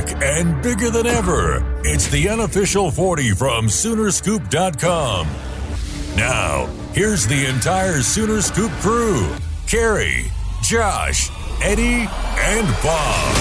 back and bigger than ever. It's the unofficial 40 from Soonerscoop.com. Now, here's the entire Sooner Scoop crew. Carey, Josh, Eddie, and Bob.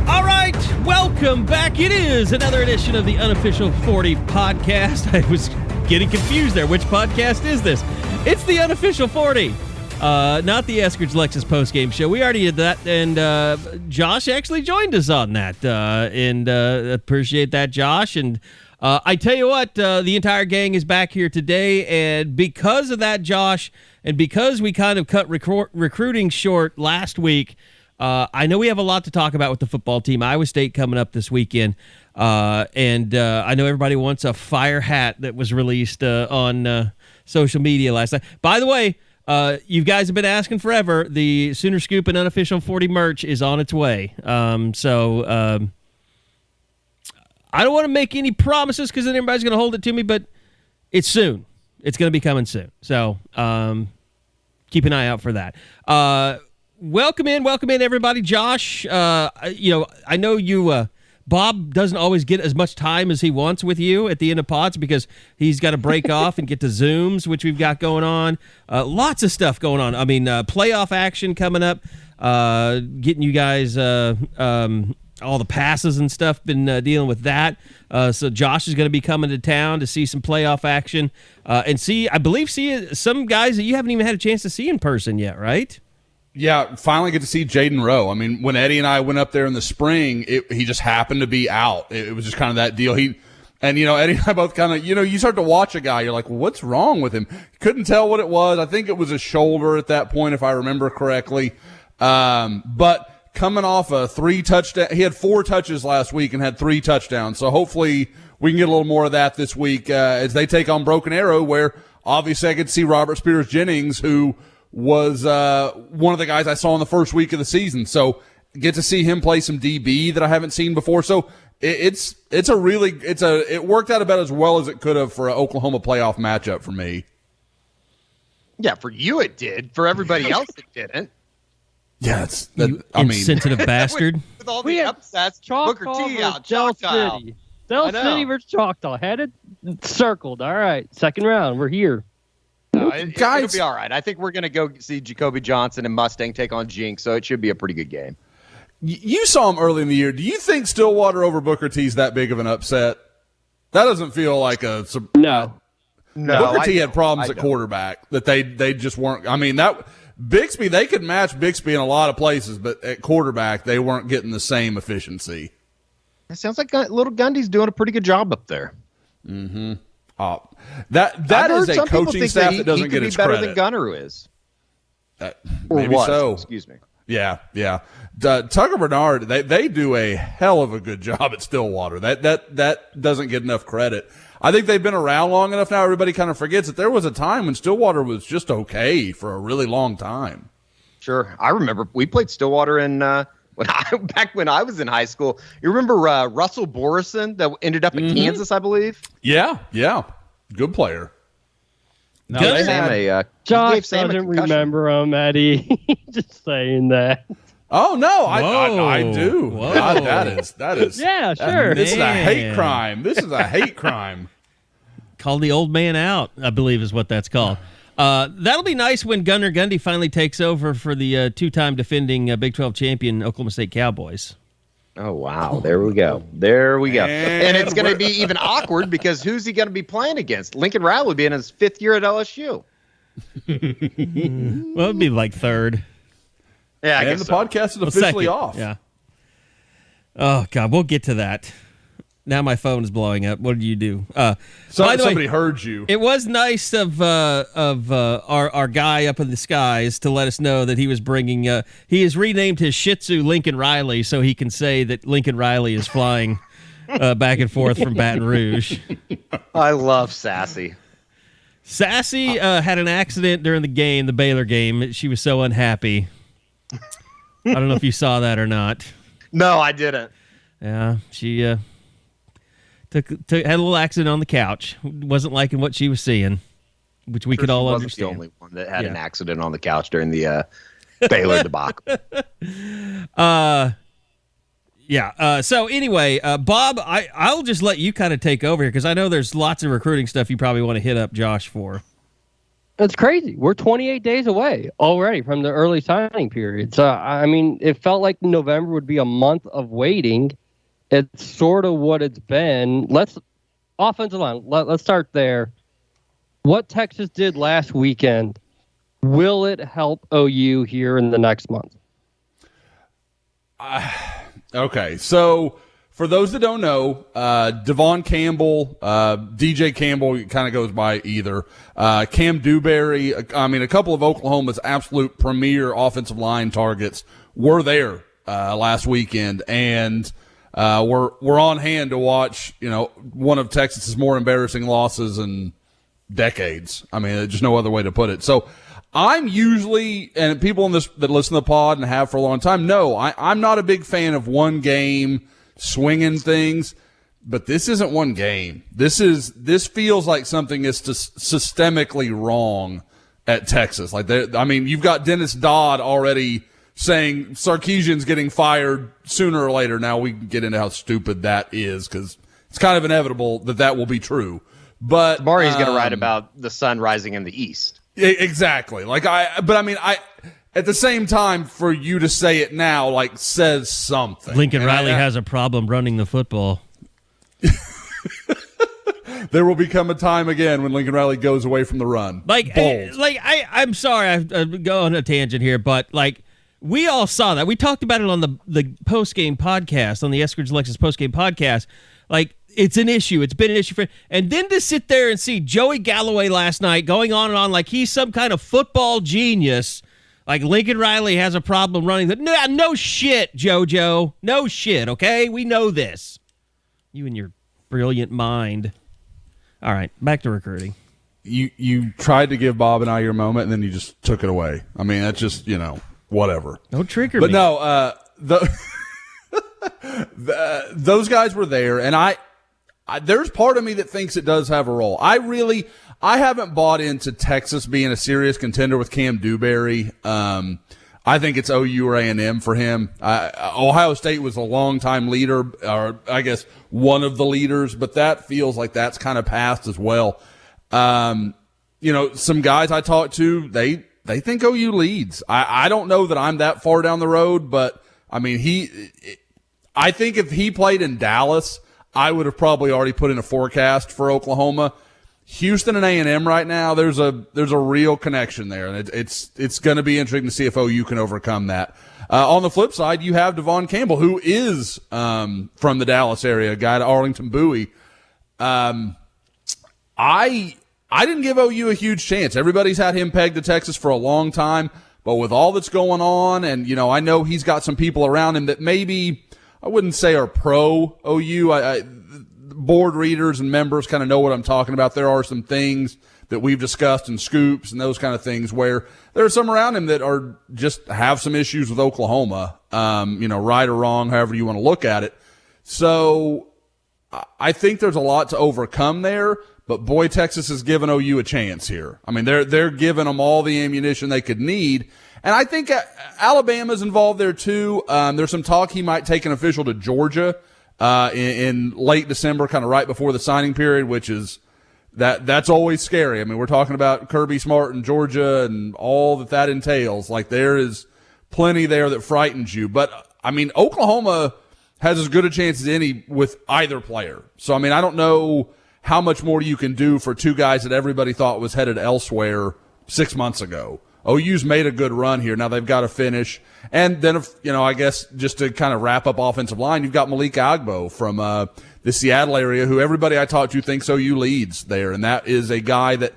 All right, welcome back. It is another edition of the unofficial 40 podcast. I was getting confused there. Which podcast is this? It's the unofficial 40. Not the Eskridge Lexus postgame show. We already did that, and Josh actually joined us on that, and appreciate that, Josh. And I tell you what, the entire gang is back here today, and because of that, Josh, and because we kind of cut recruiting short last week, I know we have a lot to talk about with the football team. Iowa State coming up this weekend, and I know everybody wants a fire hat that was released on social media last night. By the way, you guys have been asking forever. The Sooner Scoop and Unofficial 40 merch is on its way. So I don't want to make any promises because then everybody's going to hold it to me, but it's soon. It's going to be coming soon. So keep an eye out for that. Welcome in, everybody. Josh, I know you, Bob doesn't always get as much time as he wants with you at the end of pods because he's got to break off and get to Zooms, which we've got going on. Lots of stuff going on. I mean, playoff action coming up, getting you guys all the passes and stuff, been dealing with that. So Josh is going to be coming to town to see some playoff action and see some guys that you haven't even had a chance to see in person yet, right? Yeah, finally get to see Jaden Rowe. I mean, when Eddie and I went up there in the spring, he just happened to be out. It was just kind of that deal. Eddie and I both kind of, you start to watch a guy, you're like, well, what's wrong with him? Couldn't tell what it was. I think it was a shoulder at that point, if I remember correctly. But coming off a 3 touchdown, he had 4 touches last week and had 3 touchdowns. So hopefully we can get a little more of that this week as they take on Broken Arrow, where obviously I could see Robert Spears Jennings, who was one of the guys I saw in the first week of the season. So get to see him play some DB that I haven't seen before. So it worked out about as well as it could have for an Oklahoma playoff matchup for me. Yeah, for you it did. For everybody else it didn't. Yeah, insensitive bastard. with all the upsets, Booker T out, Choctaw. Del City versus Choctaw. Had it circled. All right, second round. We're here. It'll be all right. I think we're going to go see Jacoby Johnson and Mustang take on Jinx, so it should be a pretty good game. You saw him early in the year. Do you think Stillwater over Booker T is that big of an upset? That doesn't feel like a no. Booker T had problems at quarterback that they just weren't. I mean, that Bixby, they could match Bixby in a lot of places, but at quarterback they weren't getting the same efficiency. It sounds like little Gundy's doing a pretty good job up there. Mm-hmm. That is a coaching staff that doesn't get its credit. Better than Gunner is. Maybe so. Excuse me. Yeah. Tucker Bernard, they do a hell of a good job at Stillwater. That doesn't get enough credit. I think they've been around long enough now. Everybody kind of forgets that there was a time when Stillwater was just okay for a really long time. Sure, I remember we played Stillwater in back when I was in high school. You remember Russell Borison that ended up in Kansas, I believe? Yeah. Good player. No, Josh doesn't remember him, Eddie. Just saying that. Oh, no, I do. Whoa. That is. Yeah, sure. This is a hate crime. Called the old man out, I believe is what that's called. That'll be nice when Gunnar Gundy finally takes over for the 2-time defending Big 12 champion Oklahoma State Cowboys. Oh, wow. There we go. And it's going to be even awkward because who's he going to be playing against? Lincoln Riley would be in his 5th year at LSU. Well, it'd be like 3rd. Yeah, and the podcast is officially off. Yeah. Oh, God, we'll get to that. Now my phone is blowing up. What did you do? Somebody heard you. It was nice of our guy up in the skies to let us know that he was bringing. He has renamed his Shih Tzu Lincoln Riley so he can say that Lincoln Riley is flying back and forth from Baton Rouge. I love Sassy. Sassy had an accident during the game, the Baylor game. She was so unhappy. I don't know if you saw that or not. No, I didn't. Yeah, she had a little accident on the couch. Wasn't liking what she was seeing, which we could all understand. She wasn't the only one that had an accident on the couch during the Baylor debacle. Yeah. So anyway, Bob, I'll just let you kind of take over here because I know there's lots of recruiting stuff you probably want to hit up Josh for. It's crazy. We're 28 days away already from the early signing period. So, I mean, it felt like November would be a month of waiting. It's sort of what it's been. Offensive line, let's start there. What Texas did last weekend, will it help OU here in the next month? Okay, so for those that don't know, Devon Campbell, DJ Campbell kind of goes by either. Cam Dewberry, a couple of Oklahoma's absolute premier offensive line targets were there last weekend, and we're on hand to watch, one of Texas's more embarrassing losses in decades. I mean, there's just no other way to put it. So I'm usually, and people in this that listen to the pod and have for a long time know, I'm not a big fan of one game swinging things, but this isn't one game. This feels like something is systemically wrong at Texas. You've got Dennis Dodd already saying Sarkisian's getting fired sooner or later. Now we can get into how stupid that is because it's kind of inevitable that will be true. But Mari's going to write about the sun rising in the east. Exactly. At the same time, for you to say it now, says something. Lincoln Riley has a problem running the football. There will become a time again when Lincoln Riley goes away from the run. I'm sorry, I'm going on a tangent here, but we all saw that. We talked about it on the post-game podcast, on the Eskridge Lexus post-game podcast. It's an issue. It's been an issue and then to sit there and see Joey Galloway last night going on and on like he's some kind of football genius. Like Lincoln Riley has a problem running no shit, JoJo. No shit, okay? We know this. You and your brilliant mind. All right, back to recruiting. You tried to give Bob and I your moment, and then you just took it away. I mean, that's just, whatever. Don't trigger me. But no, those guys were there, and there's part of me that thinks it does have a role. I haven't bought into Texas being a serious contender with Cam Dewberry. I think it's OU or A&M for him. Ohio State was a longtime leader, or I guess one of the leaders, but that feels like that's kind of passed as well. Some guys I talked to, they think OU leads. I don't know that I'm that far down the road, but I mean, I think if he played in Dallas, I would have probably already put in a forecast for Oklahoma. Houston and A&M right now, there's a real connection there, and it's going to be interesting to see if OU can overcome that. On the flip side, you have Devon Campbell, who is from the Dallas area, a guy to Arlington Bowie. I didn't give OU a huge chance. Everybody's had him pegged to Texas for a long time, but with all that's going on, and I know he's got some people around him that maybe I wouldn't say are pro OU. Board readers and members kind of know what I'm talking about. There are some things that we've discussed in scoops and those kind of things where there are some around him that are just have some issues with Oklahoma, right or wrong, however you want to look at it. So I think there's a lot to overcome there, but boy, Texas has given OU a chance here. I mean, they're giving them all the ammunition they could need. And I think Alabama's involved there too. There's some talk he might take an official to Georgia in late December, kind of right before the signing period, which is that's always scary. I mean, we're talking about Kirby Smart in Georgia and all that entails. There is plenty there that frightens you. But I mean, Oklahoma has as good a chance as any with either player. So I mean, I don't know how much more you can do for two guys that everybody thought was headed elsewhere 6 months ago. OU's made a good run here. Now they've got to finish. And then, I guess just to kind of wrap up offensive line, you've got Malik Agbo from the Seattle area, who everybody I talked to thinks OU leads there. And that is a guy that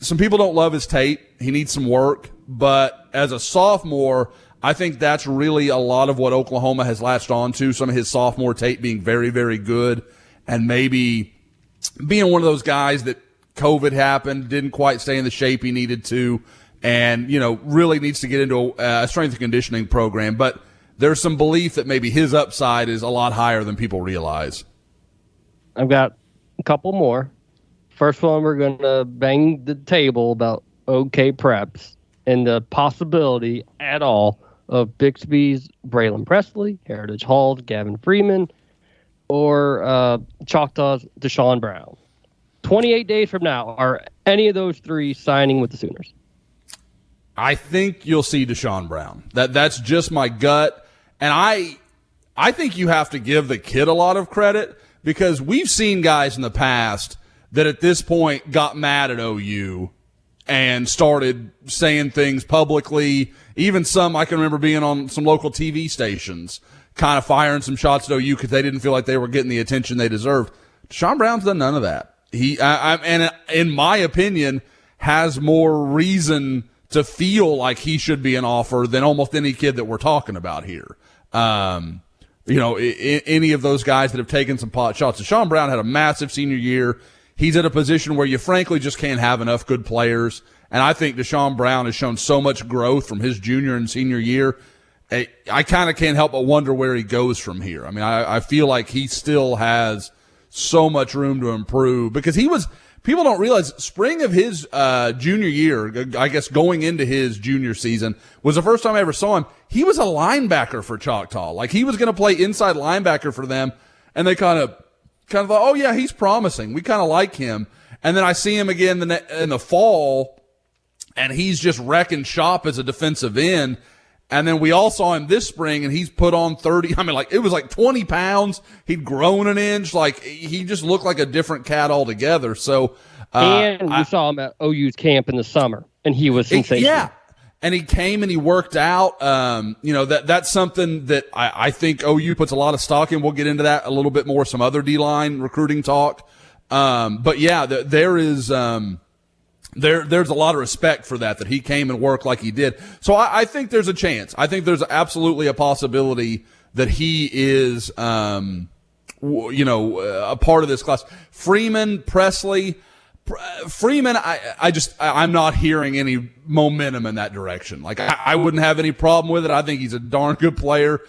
some people don't love his tape. He needs some work. But as a sophomore, I think that's really a lot of what Oklahoma has latched on to, some of his sophomore tape being very, very good, and maybe being one of those guys that COVID happened, didn't quite stay in the shape he needed to, and, really needs to get into a strength and conditioning program. But there's some belief that maybe his upside is a lot higher than people realize. I've got a couple more. First one, we're going to bang the table about OKPreps and the possibility at all of Bixby's Braylon Presley, Heritage Hall's Gavin Freeman, or Choctaw's Deshaun Brown? 28 days from now, are any of those three signing with the Sooners? I think you'll see Deshaun Brown. That's just my gut. And I think you have to give the kid a lot of credit, because we've seen guys in the past that at this point got mad at OU and started saying things publicly. Even some, I can remember being on some local TV stations, kind of firing some shots at OU because they didn't feel like they were getting the attention they deserved. Deshaun Brown's done none of that. And in my opinion, has more reason to feel like he should be an offer than almost any kid that we're talking about here. Any of those guys that have taken some pot shots. Deshaun Brown had a massive senior year. He's at a position where you frankly just can't have enough good players. And I think Deshaun Brown has shown so much growth from his junior and senior year. I kind of can't help but wonder where he goes from here. I mean, I feel like he still has so much room to improve, because people don't realize spring of his junior year, I guess going into his junior season, was the first time I ever saw him. He was a linebacker for Choctaw. Like, he was going to play inside linebacker for them, and they kind of thought, oh yeah, he's promising. We kind of like him. And then I see him again in the fall, and he's just wrecking shop as a defensive end. And then we all saw him this spring, and he's put on 30. I mean, like, it was like 20 pounds. He'd grown an inch. Like, he just looked like a different cat altogether. So, and we saw him at OU's camp in the summer, and he was sensational. Yeah. And he came and he worked out. That's something that I think OU puts a lot of stock in. We'll get into that a little bit more, some other D-line recruiting talk. But yeah, there is, there's a lot of respect for that he came and worked like he did. So I think there's a chance. I think there's absolutely a possibility that he is, a part of this class. Freeman, Presley, I'm not hearing any momentum in that direction. Like, I wouldn't have any problem with it. I think he's a darn good player.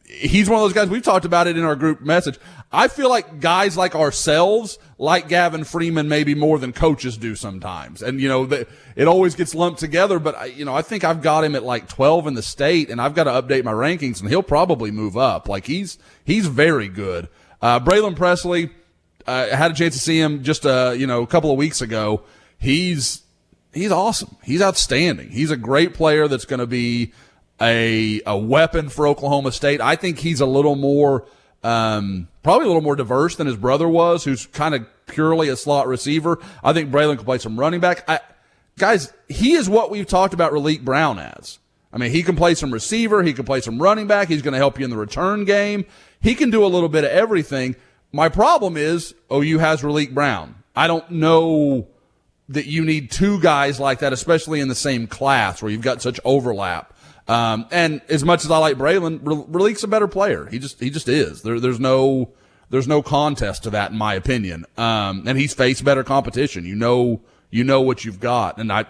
He's one of those guys, we've talked about it in our group message. I feel like guys like ourselves like Gavin Freeman maybe more than coaches do sometimes. And, it always gets lumped together, but I think I've got him at like 12 in the state, and I've got to update my rankings, and he'll probably move up. Like, he's very good. Braylon Presley, I had a chance to see him just, a couple of weeks ago. He's awesome. He's outstanding. He's a great player that's going to be a weapon for Oklahoma State. I think he's a little more, probably a little more diverse than his brother was, who's kind of purely a slot receiver. I think Braylon can play some running back. Guys, he is what we've talked about Raleek Brown as. I mean, he can play some receiver. He can play some running back. He's going to help you in the return game. He can do a little bit of everything. My problem is OU has Riley Brown. I don't know that you need two guys like that, especially in the same class where you've got such overlap. And as much as I like Braylon, Riley's a better player. He just is. There's no contest to that, in my opinion. And he's faced better competition. You know what you've got. And I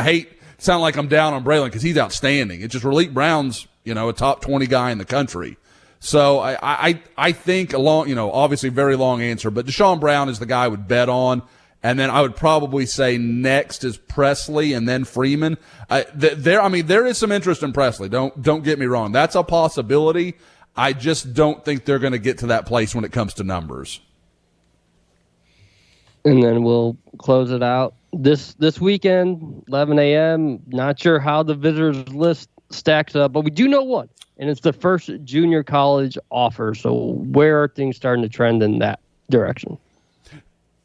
hate to sound like I'm down on Braylon because he's outstanding. It's just Riley Brown's, a top 20 guy in the country. So I think obviously very long answer, but Deshaun Brown is the guy I would bet on. And then I would probably say next is Presley and then Freeman. There is some interest in Presley. Don't get me wrong. That's a possibility. I just don't think they're going to get to that place when it comes to numbers. And then we'll close it out this weekend, 11 a.m. Not sure how the visitors list stacks up, but we do know one. And it's the first junior college offer. So where are things starting to trend in that direction?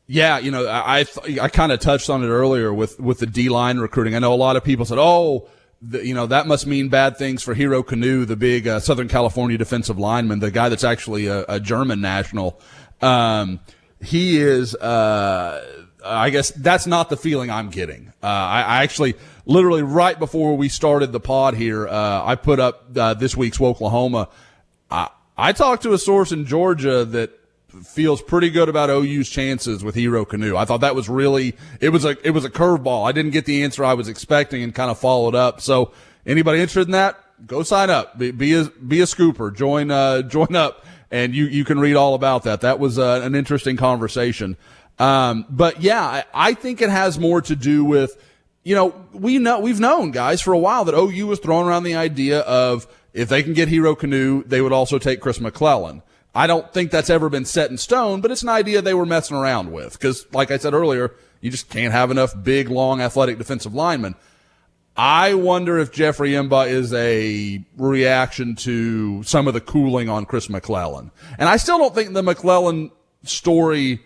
Yeah, I kind of touched on it earlier with the D-line recruiting. I know a lot of people said, that must mean bad things for Hero Kanu, the big Southern California defensive lineman, the guy that's actually a German national. He is, I guess that's not the feeling I'm getting. I actually, literally right before we started the pod here, I put up this week's Woklahoma. I talked to a source in Georgia that feels pretty good about OU's chances with Hero Kanu. I thought that was really, it was a curveball. I didn't get the answer I was expecting and kind of followed up. So anybody interested in that, go sign up, be a scooper, join up, and you can read all about that. That was an interesting conversation. But yeah, I think it has more to do with we've known, guys, for a while that OU was throwing around the idea of if they can get Hero Kanu, they would also take Chris McClellan. I don't think that's ever been set in stone, but it's an idea they were messing around with because, like I said earlier, you just can't have enough big, long, athletic defensive linemen. I wonder if Jeffrey Imba is a reaction to some of the cooling on Chris McClellan. And I still don't think the McClellan story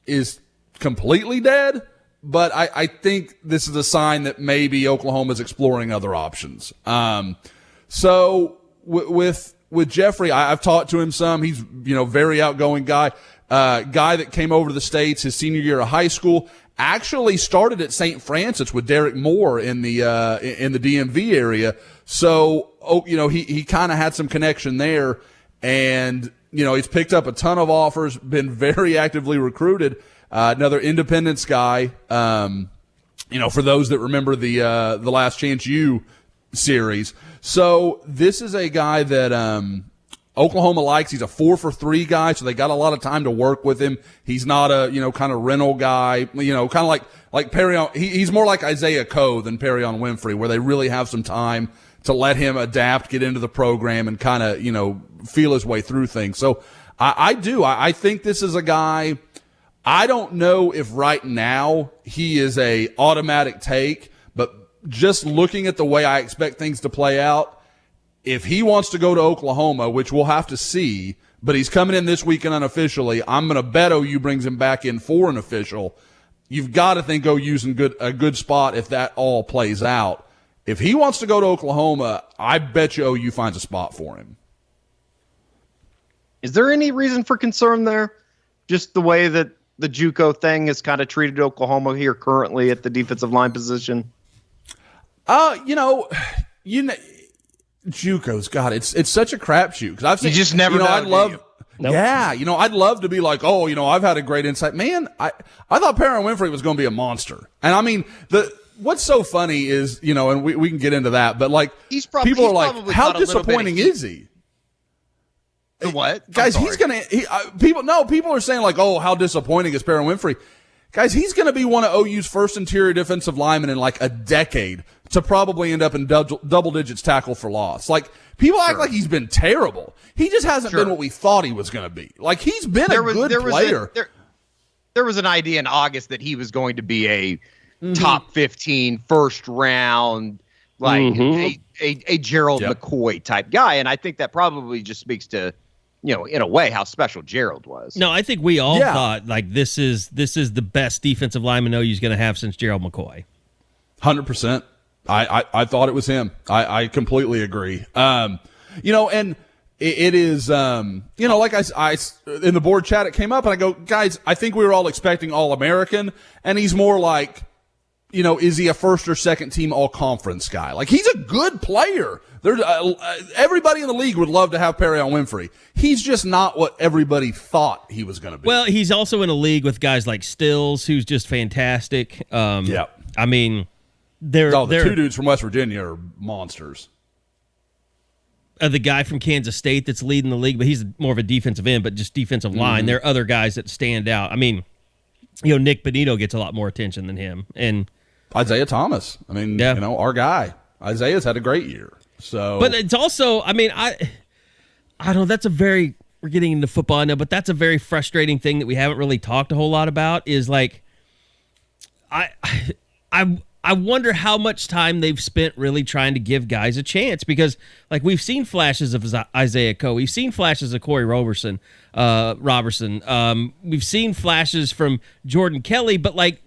is completely dead, but I think this is a sign that maybe Oklahoma's exploring other options. So with Jeffrey, I've talked to him some. He's, very outgoing guy. Guy that came over to the States his senior year of high school, actually started at St. Francis with Derek Moore in the DMV area. So, he kind of had some connection there, and, he's picked up a ton of offers, been very actively recruited. Another Independence guy, for those that remember the Last Chance U series. So this is a guy that, Oklahoma likes. He's a 4-for-3 guy, so they got a lot of time to work with him. He's not a, kind of rental guy, kind of like Perrion. He's more like Isaiah Coe than Perrion Winfrey, where they really have some time to let him adapt, get into the program, and kind of, feel his way through things. So I think this is a guy. I don't know if right now he is a automatic take, but just looking at the way I expect things to play out, if he wants to go to Oklahoma, which we'll have to see, but he's coming in this weekend unofficially, I'm going to bet OU brings him back in for an official. You've got to think OU's in a good spot if that all plays out. If he wants to go to Oklahoma, I bet you OU finds a spot for him. Is there any reason for concern there? Just the way that the JUCO thing has kind of treated Oklahoma here currently at the defensive line position? JUCO's, God, it's such a crapshoot because I've seen. You just never know. I'd love, yeah, I'd love to be like, I've had a great insight, man. I thought Perrion Winfrey was going to be a monster, and I mean what's so funny is and we can get into that, but like people are like, how disappointing is he? The what, guys? People are saying like, oh, how disappointing is Perrion Winfrey? Guys, he's going to be one of OU's first interior defensive linemen in like a decade to probably end up in double digits tackle for loss. Like, people act like he's been terrible. He just hasn't been what we thought he was going to be. Like, he's been a good player. There was an idea in August that he was going to be a top 15 first round, like a Gerald McCoy type guy. And I think that probably just speaks to, in a way, how special Gerald was. No, I think we all thought like this is the best defensive lineman OU's going to have since Gerald McCoy. 100%. I thought it was him. I completely agree. And it is, like I in the board chat, it came up and I go, guys, I think we were all expecting All-American, and he's more like, is he a first or second team all-conference guy? Like, he's a good player. There's everybody in the league would love to have Perrion Winfrey. He's just not what everybody thought he was going to be. Well, he's also in a league with guys like Stills, who's just fantastic. I mean, the two dudes from West Virginia are monsters. The guy from Kansas State that's leading the league, but he's more of a defensive end, but just defensive line. There are other guys that stand out. I mean, Nick Benito gets a lot more attention than him, and Isaiah Thomas. I mean, our guy. Isaiah's had a great year. So, but it's also, I mean, I don't know. We're getting into football, I know, but that's a very frustrating thing that we haven't really talked a whole lot about. Is like, I wonder how much time they've spent really trying to give guys a chance, because like we've seen flashes of Isaiah Coe, we've seen flashes of Corey Roberson. We've seen flashes from Jordan Kelly, but like,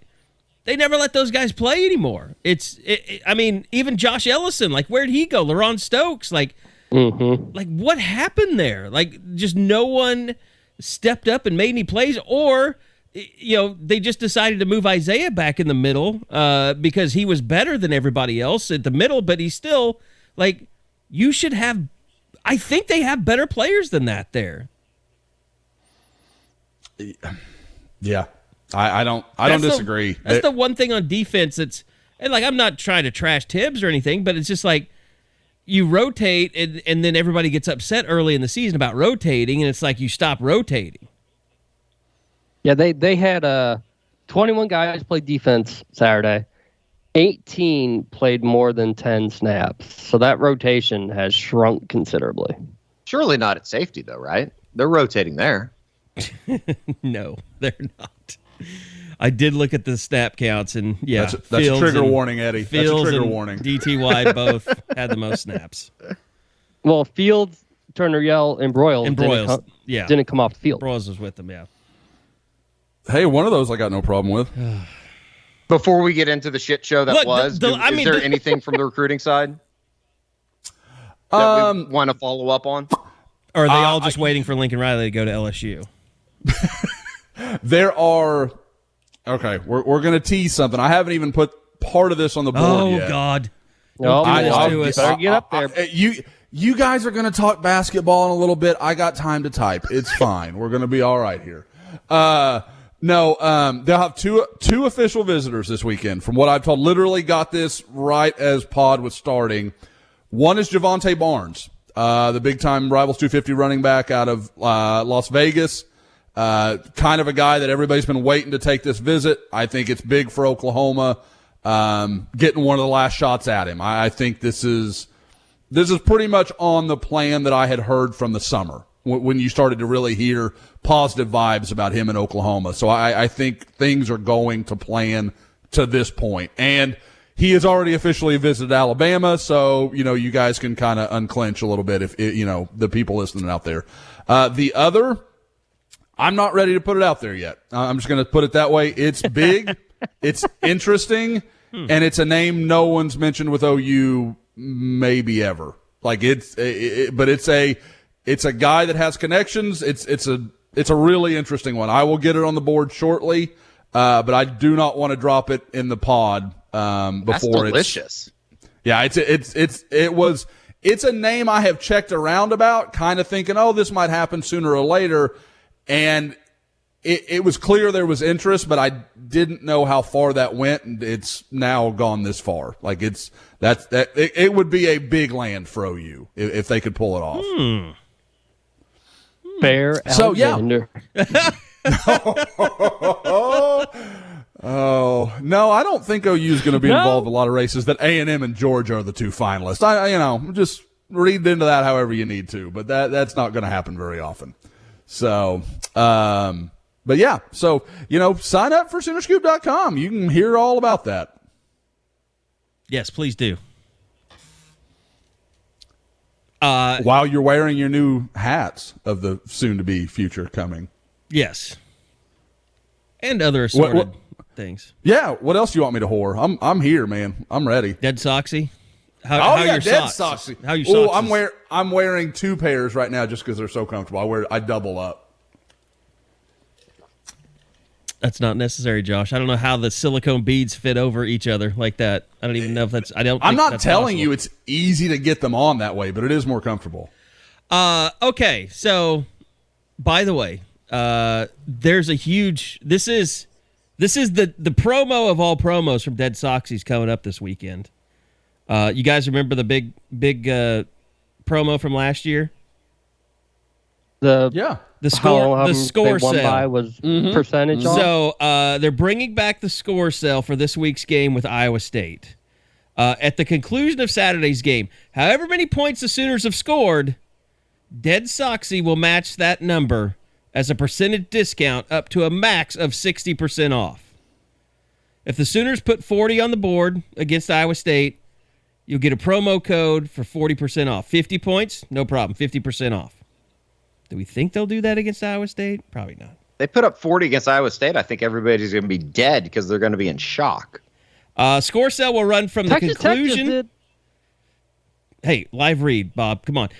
they never let those guys play anymore. I mean, even Josh Ellison, like, where'd he go? LaRon Stokes, like what happened there? Like, just no one stepped up and made any plays, or, they just decided to move Isaiah back in the middle because he was better than everybody else at the middle, but he's still, like, you should have, I think they have better players than that there. Yeah. I don't disagree. That's the one thing on defense and like, I'm not trying to trash Tibbs or anything, but it's just like you rotate and then everybody gets upset early in the season about rotating, and it's like you stop rotating. Yeah, they had 21 guys play defense Saturday, 18 played more than 10 snaps. So that rotation has shrunk considerably. Surely not at safety, though, right? They're rotating there. No, they're not. I did look at the snap counts, and that's a trigger warning, Eddie. Fields that's a trigger and warning. DTY both had the most snaps. Well, Fields, Turner, Yell, and Broyles, didn't come off the field. Broyles was with them, yeah. Hey, one of those I got no problem with. Before we get into the shit show that is there anything from the recruiting side that we want to follow up on? Or are they all just waiting for Lincoln Riley to go to LSU? There are... Okay, we're going to tease something. I haven't even put part of this on the board yet. Oh, God. No, better get up there. You guys are going to talk basketball in a little bit. I got time to type. It's fine. We're going to be all right here. They'll have two official visitors this weekend. From what I've told, literally got this right as pod was starting. One is Javonte Barnes, the big-time Rivals 250 running back out of Las Vegas. Kind of a guy that everybody's been waiting to take this visit. I think it's big for Oklahoma, getting one of the last shots at him. I think this is pretty much on the plan that I had heard from the summer when you started to really hear positive vibes about him in Oklahoma. So I think things are going to plan to this point. And he has already officially visited Alabama, so, you guys can kind of unclench a little bit if, the people listening out there. The other, I'm not ready to put it out there yet. I'm just going to put it that way. It's big, it's interesting, and it's a name no one's mentioned with OU maybe ever. Like but it's a guy that has connections. It's a really interesting one. I will get it on the board shortly, but I do not want to drop it in the pod before. That's delicious. It's a name I have checked around about, kind of thinking, this might happen sooner or later, and it was clear there was interest, but I didn't know how far that went, and it's now gone this far. Like it would be a big land for OU if they could pull it off. Bear Alexander. Oh no, I don't think OU is going to be involved in a lot of races. That A&M and Georgia are the two finalists. Just read into that however you need to, but that's not going to happen very often. So, but yeah, so sign up for Soonerscoop.com. You can hear all about that. Yes, please do. While you're wearing your new hats of the soon-to-be future coming. Yes. And other assorted things. Yeah, what else do you want me to whore? I'm here, man. I'm ready. Dead Soxy? How your Dead socks? Soxy. How your socks? I'm wearing two pairs right now just because they're so comfortable. I double up. That's not necessary, Josh. I don't know how the silicone beads fit over each other like that. I don't even know if that's. I'm not telling you it's easy to get them on that way, but it is more comfortable. Okay, so by the way, there's a huge. This is the promo of all promos from Dead Soxies coming up this weekend. You guys remember the big promo from last year? The score sale was percentage off. So they're bringing back the score sale for this week's game with Iowa State. At the conclusion of Saturday's game, however many points the Sooners have scored, Dead Soxy will match that number as a percentage discount up to a max of 60% off. If the Sooners put 40 on the board against Iowa State, you'll get a promo code for 40% off. 50 points, no problem, 50% off. Do we think they'll do that against Iowa State? Probably not. They put up 40 against Iowa State. I think everybody's going to be dead because they're going to be in shock. Score sale will run from the conclusion. Hey, live read, Bob. Come on.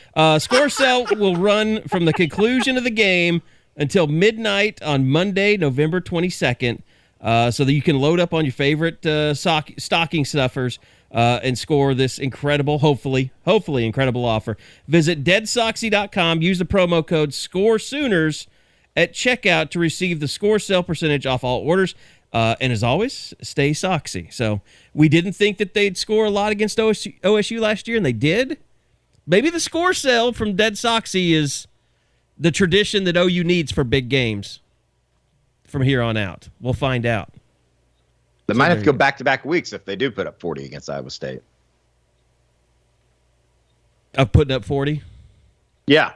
Score sale will run from the conclusion of the game until midnight on Monday, November 22nd, so that you can load up on your favorite stocking stuffers and score this incredible, hopefully incredible offer. Visit deadsoxy.com. Use the promo code SCORESOONERS at checkout to receive the score sale percentage off all orders. And as always, stay Soxy. So we didn't think that they'd score a lot against OSU last year, and they did. Maybe the score sale from Dead Soxy is the tradition that OU needs for big games from here on out. We'll find out. They might have to go back-to-back weeks if they do put up 40 against Iowa State. Of putting up 40? Yeah.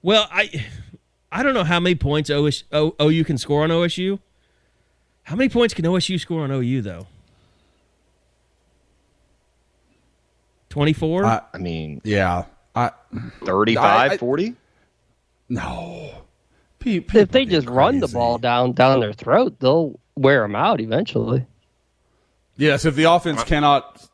Well, I don't know how many points OU can score on OSU. How many points can OSU score on OU, though? 24? I mean, yeah. 35, 40? No. If they just run the ball down their throat, they'll wear them out eventually. Yes, if the offense cannot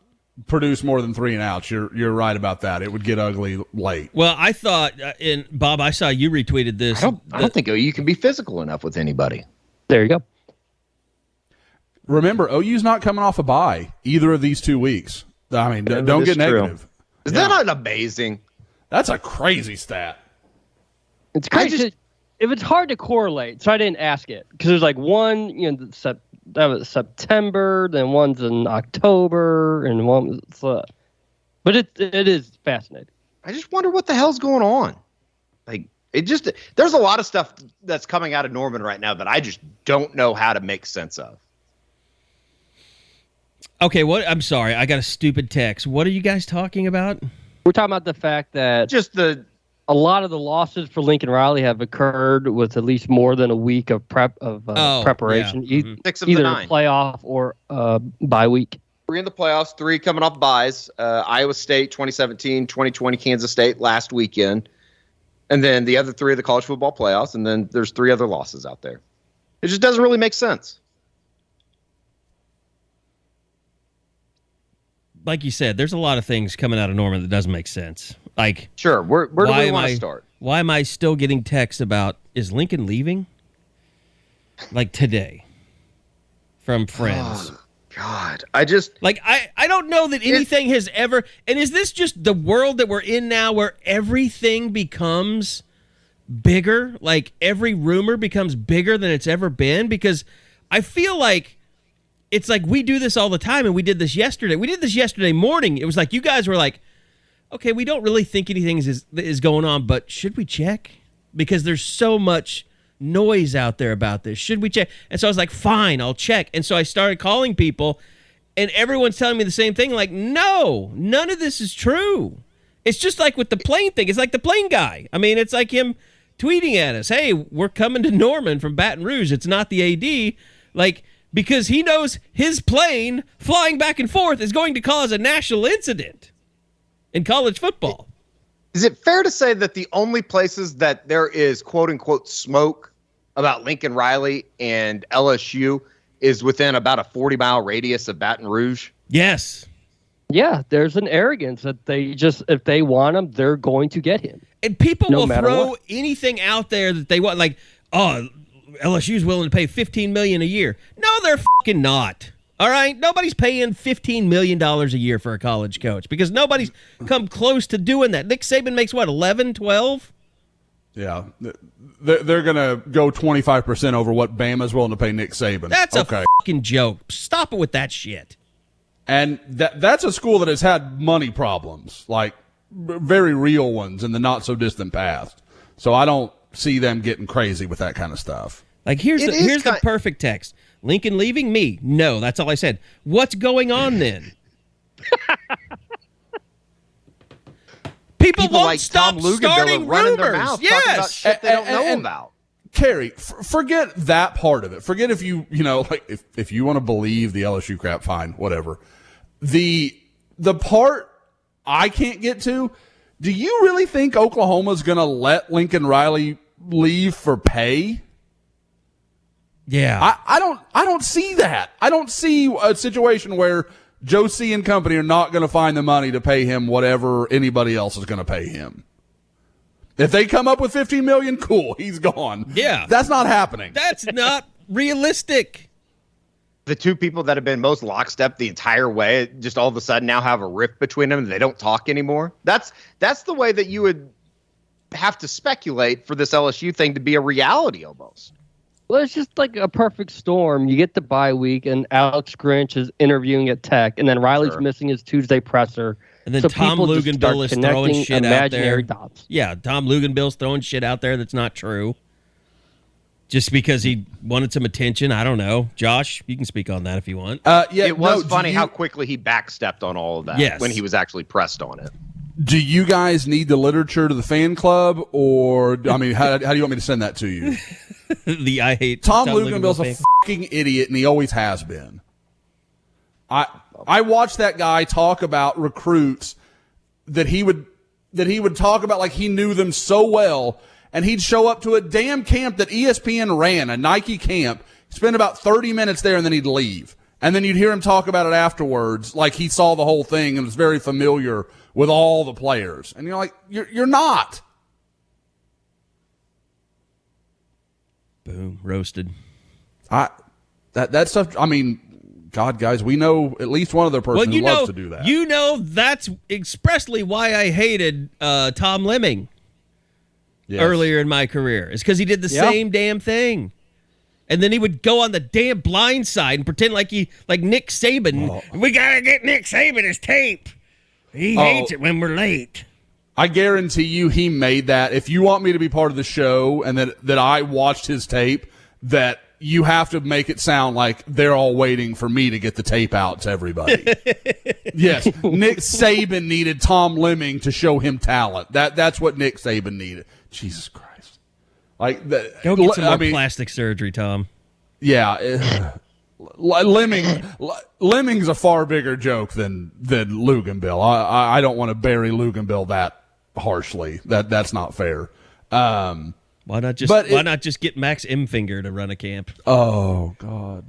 produce more than 3 and outs, you're right about that. It would get ugly late. Well, I thought, and Bob, I saw you retweeted this. I don't think OU can be physical enough with anybody. There you go. Remember, OU's not coming off a bye either of these 2 weeks. I mean, don't get negative. Is that not amazing? That's a crazy stat. It's crazy. If it's hard to correlate, so I didn't ask it because there's like one, that was September, then one's in October, and one was. But it is fascinating. I just wonder what the hell's going on. Like there's a lot of stuff that's coming out of Norman right now that I just don't know how to make sense of. Okay, I'm sorry. I got a stupid text. What are you guys talking about? We're talking about the fact that a lot of the losses for Lincoln Riley have occurred with at least more than a week of preparation, Yeah. Mm-hmm. 6 of either the 9. Playoff or bye week. 3 in the playoffs, 3 coming off buys. Iowa State 2017, 2020 Kansas State last weekend, and then the other 3 of the college football playoffs, and then there's 3 other losses out there. It just doesn't really make sense. Like you said, there's a lot of things coming out of Norman that doesn't make sense. Like, sure, where do we want to start? Why am I still getting texts about, is Lincoln leaving? Like today. From friends. Oh, God. I don't know that anything has ever, and is this just the world that we're in now where everything becomes bigger? Like every rumor becomes bigger than it's ever been? Because I feel like it's like we do this all the time, and we did this yesterday. We did this yesterday morning. It was like you guys were like, okay, we don't really think anything is going on, but should we check? Because there's so much noise out there about this. Should we check? And so I was like, fine, I'll check. And so I started calling people, and everyone's telling me the same thing. Like, no, none of this is true. It's just like with the plane thing. It's like the plane guy. I mean, it's like him tweeting at us, hey, we're coming to Norman from Baton Rouge. It's not the AD. Like, because he knows his plane flying back and forth is going to cause a national incident in college football. Is it fair to say that the only places that there is quote-unquote smoke about Lincoln Riley and LSU is within about a 40-mile radius of Baton Rouge? Yes. Yeah, there's an arrogance that they just, if they want him, they're going to get him. And people will throw anything out there that they want, like, oh, LSU's willing to pay $15 million a year. No, they're fucking not. All right? Nobody's paying $15 million a year for a college coach because nobody's come close to doing that. Nick Saban makes what, 11, 12? Yeah. They're going to go 25% over what Bama's willing to pay Nick Saban. That's a fucking joke. Stop it with that shit. And that's a school that has had money problems, like very real ones in the not-so-distant past. So I don't see them getting crazy with that kind of stuff. Like, here's the perfect text. Lincoln leaving? Me? No, that's all I said. What's going on then? People won't like stop Tom Luganville starting running their rumors. mouth, Yes. talking about shit they don't know about. Carey, forget that part of it. Forget if if you want to believe the LSU crap, fine, whatever. The part I can't get to, do you really think Oklahoma's going to let Lincoln Riley leave for pay? Yeah. I don't see that. I don't see a situation where Josie and company are not going to find the money to pay him whatever anybody else is going to pay him. If they come up with $15 million, cool, he's gone. Yeah. That's not happening. That's not realistic. The two people that have been most lockstep the entire way just all of a sudden now have a rift between them and they don't talk anymore. That's the way that you would have to speculate for this LSU thing to be a reality almost. Well, it's just like a perfect storm. You get the bye week, and Alex Grinch is interviewing at Tech, and then Riley's missing his Tuesday presser. And then so Tom Luganville is throwing shit out there. Dots. Yeah, Tom Luganville's throwing shit out there that's not true. Just because he wanted some attention? I don't know. Josh, you can speak on that if you want. It was funny how quickly he backstepped on all of that when he was actually pressed on it. Do you guys need the literature to the fan club, or I mean, how do you want me to send that to you? I hate Tom Luginbill's a fucking idiot, and he always has been. I watched that guy talk about recruits that he would talk about like he knew them so well, and he'd show up to a damn camp that ESPN ran, a Nike camp, spend about 30 minutes there, and then he'd leave. And then you'd hear him talk about it afterwards, like he saw the whole thing and was very familiar with all the players. And you're like, you're not. Boom, roasted. That stuff, I mean, God, guys, we know at least one other person who loves to do that. You know, that's expressly why I hated Tom Lemming earlier in my career. It's because he did the same damn thing. And then he would go on the damn blind side and pretend like Nick Saban. Oh. We got to get Nick Saban his tape. He hates it when we're late. I guarantee you he made that. If you want me to be part of the show and that I watched his tape, that you have to make it sound like they're all waiting for me to get the tape out to everybody. Yes, Nick Saban needed Tom Lemming to show him talent. That's what Nick Saban needed. Jesus Christ. Like that, go get some more plastic surgery, Tom. Yeah, Lemming's a far bigger joke than Luginbill. I don't want to bury Luginbill that harshly. That's not fair. Why not just get Max Imfinger to run a camp? Oh God.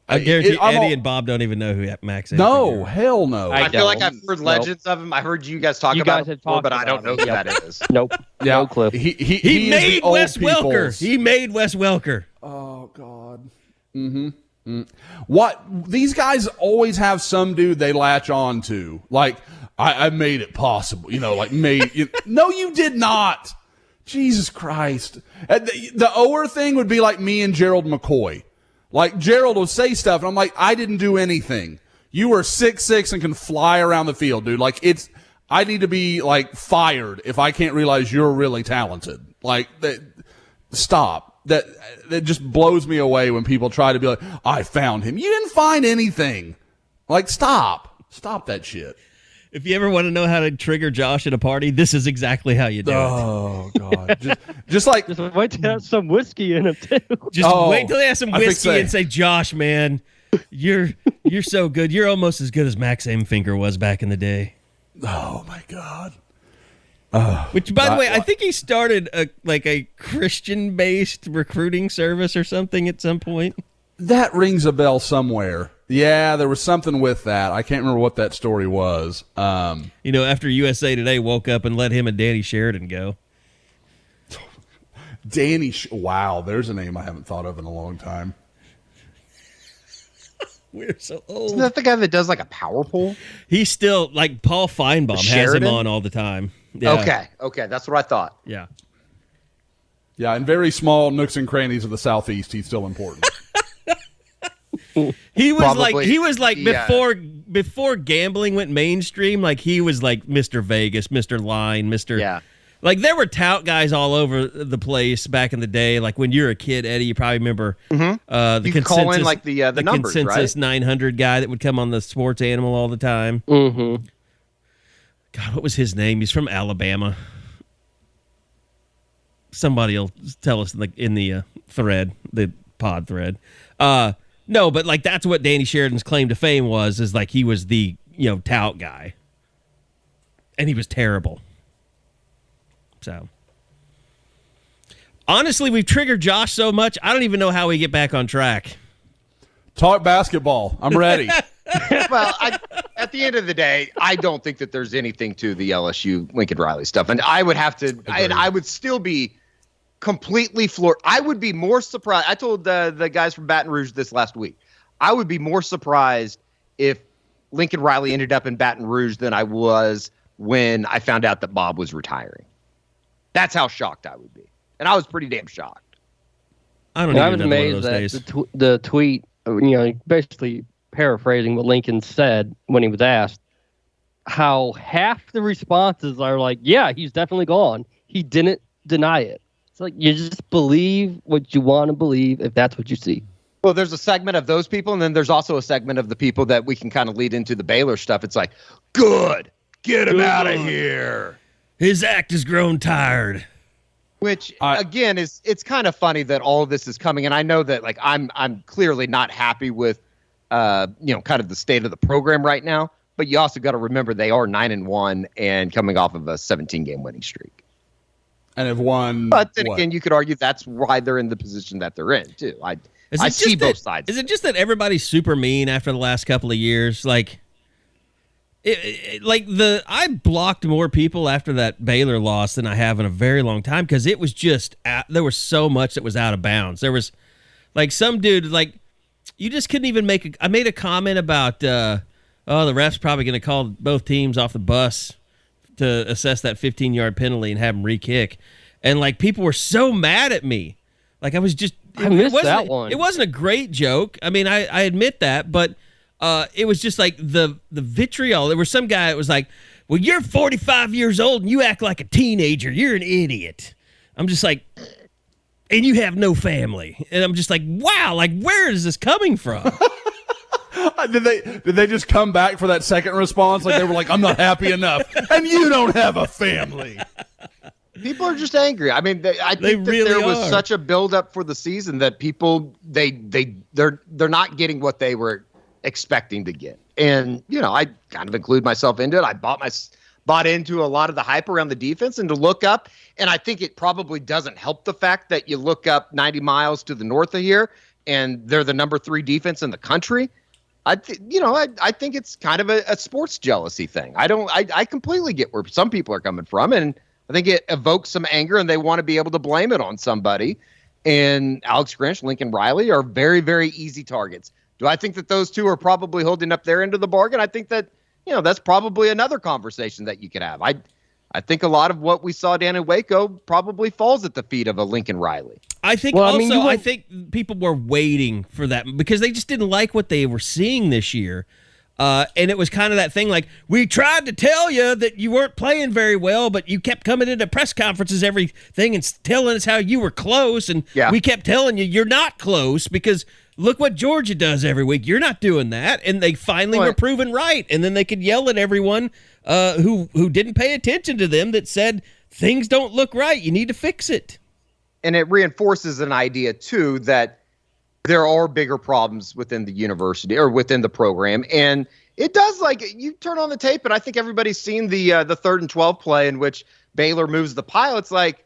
I guarantee Eddie and Bob don't even know who Max is. No, hell no. I feel like I've heard legends of him. I heard you guys talk about it before, but I don't know who that is. Nope. Yeah. No clue. He made Wes Welker. He made Wes Welker. Oh, God. What? These guys always have some dude they latch on to. Like, I made it possible. No, you did not. Jesus Christ. The Ower thing would be like me and Gerald McCoy. Like, Gerald will say stuff, and I'm like, I didn't do anything. You were 6'6" and can fly around the field, dude. Like, I need to be, like, fired if I can't realize you're really talented. Like, stop. That just blows me away when people try to be like, I found him. You didn't find anything. Like, stop. Stop that shit. If you ever want to know how to trigger Josh at a party, this is exactly how you do it. Oh, God. Just wait till they have some whiskey in him, too. Wait till they have some whiskey and say, Josh, man, you're so good. You're almost as good as Max Imfinger was back in the day. Oh, my God. Which, by the way, I think he started a Christian-based recruiting service or something at some point. That rings a bell somewhere. Yeah, there was something with that. I can't remember what that story was. After USA Today woke up and let him and Danny Sheridan go. Wow, there's a name I haven't thought of in a long time. We're so old. Isn't that the guy that does like a power pole? He's still like Paul Feinbaum has him on all the time. Yeah. Okay, that's what I thought. Yeah. Yeah, in very small nooks and crannies of the Southeast, he's still important. He was like before gambling went mainstream, like he was like Mr. Vegas, Mr. Line, Mr. Yeah. Like there were tout guys all over the place back in the day. Like when you were a kid, Eddie, you probably remember the you could call in like the numbers, consensus right? 900 guy that would come on the Sports Animal all the time. Mm-hmm. God, what was his name? He's from Alabama. Somebody will tell us in the thread, the pod thread. No, but like that's what Danny Sheridan's claim to fame is like he was the tout guy, and he was terrible. So honestly, we've triggered Josh so much, I don't even know how we get back on track. Talk basketball. I'm ready. Well, at the end of the day, I don't think that there's anything to the LSU Lincoln Riley stuff, and I would have to, and I would still be completely floored. I would be more surprised. I told the guys from Baton Rouge this last week. I would be more surprised if Lincoln Riley ended up in Baton Rouge than I was when I found out that Bob was retiring. That's how shocked I would be, and I was pretty damn shocked. I was amazed that the tweet, basically paraphrasing what Lincoln said when he was asked, how half the responses are like, "Yeah, he's definitely gone." He didn't deny it. It's like you just believe what you want to believe if that's what you see. Well, there's a segment of those people, and then there's also a segment of the people that we can kind of lead into the Baylor stuff. It's like, good, get him out of here. His act has grown tired. Which again it's kind of funny that all of this is coming, and I know that like I'm clearly not happy with kind of the state of the program right now. But you also got to remember they are 9-1 and coming off of a 17-game winning streak, and have won. But then again, you could argue that's why they're in the position that they're in too. I see both sides. Is it just that everybody's super mean after the last couple of years? Like, I blocked more people after that Baylor loss than I have in a very long time because it was just there was so much that was out of bounds. There was like some dude like you just couldn't even make. I made a comment about the ref's probably going to call both teams off the bus to assess that 15-yard penalty and have them re-kick, and like people were so mad at me. Like I missed that one. It wasn't a great joke. I mean, I admit that, but it was just like the vitriol. There was some guy that was like, well, you're 45 years old and you act like a teenager. You're an idiot. I'm just like, and you have no family. And I'm just like, wow, like where is this coming from? Did they just come back for that second response? Like they were like, I'm not happy enough. And you don't have a family. People are just angry. I mean, I think that there was such a buildup for the season that people they're not getting what they were expecting to get. And I kind of include myself into it. I bought into a lot of the hype around the defense, and to look up, and I think it probably doesn't help the fact that you look up 90 miles to the north of here, and they're the number 3 defense in the country. I think it's kind of a sports jealousy thing. I completely get where some people are coming from, and I think it evokes some anger, and they want to be able to blame it on somebody. And Alex Grinch, Lincoln Riley are very, very easy targets. Do I think that those two are probably holding up their end of the bargain? I think that, that's probably another conversation that you could have. I think a lot of what we saw down in Waco probably falls at the feet of a Lincoln Riley. I think I think people were waiting for that because they just didn't like what they were seeing this year. And it was kind of that thing like, we tried to tell you that you weren't playing very well, but you kept coming into press conferences, everything, and telling us how you were close. And we kept telling you you're not close because look what Georgia does every week. You're not doing that. And they finally were proven right. And then they could yell at everyone who didn't pay attention to them that said, things don't look right. You need to fix it. And it reinforces an idea, too, that there are bigger problems within the university or within the program. And it does, like, you turn on the tape, and I think everybody's seen the 3rd and 12 play in which Baylor moves the pile. It's like,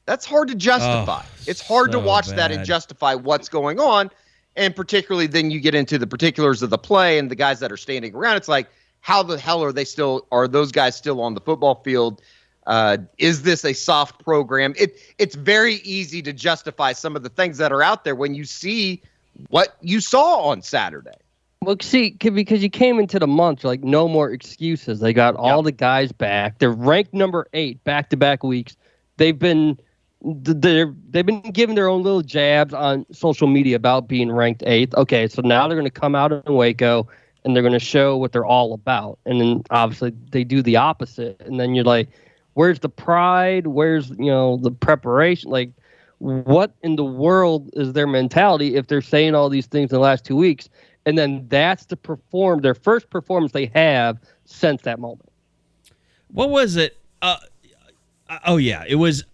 that's hard to justify. It's hard to watch that and justify what's going on. And particularly then you get into the particulars of the play and the guys that are standing around. It's like, how the hell are those guys still on the football field? Is this a soft program? It's very easy to justify some of the things that are out there when you see what you saw on Saturday. Well, see, because you came into the month, like, no more excuses. They got all the guys back. They're ranked number 8 back-to-back weeks. They've been giving their own little jabs on social media about being ranked 8th. Okay, so now they're going to come out in Waco and they're going to show what they're all about. And then obviously they do the opposite. And then you're like, where's the pride? Where's, the preparation? Like, what in the world is their mentality if they're saying all these things in the last 2 weeks? And then that's their first performance they have since that moment. What was it? It was,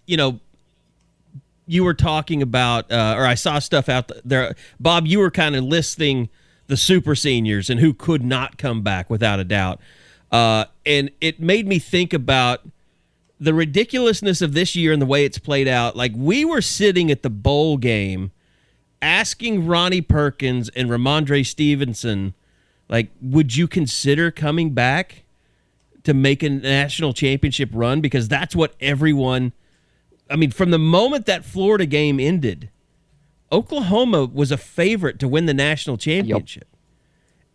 you were talking about, or I saw stuff out there. Bob, you were kind of listing the super seniors and who could not come back without a doubt. And it made me think about the ridiculousness of this year and the way it's played out. Like, we were sitting at the bowl game asking Ronnie Perkins and Ramondre Stevenson, like, would you consider coming back to make a national championship run? Because that's what everyone, from the moment that Florida game ended, Oklahoma was a favorite to win the national championship. Yep.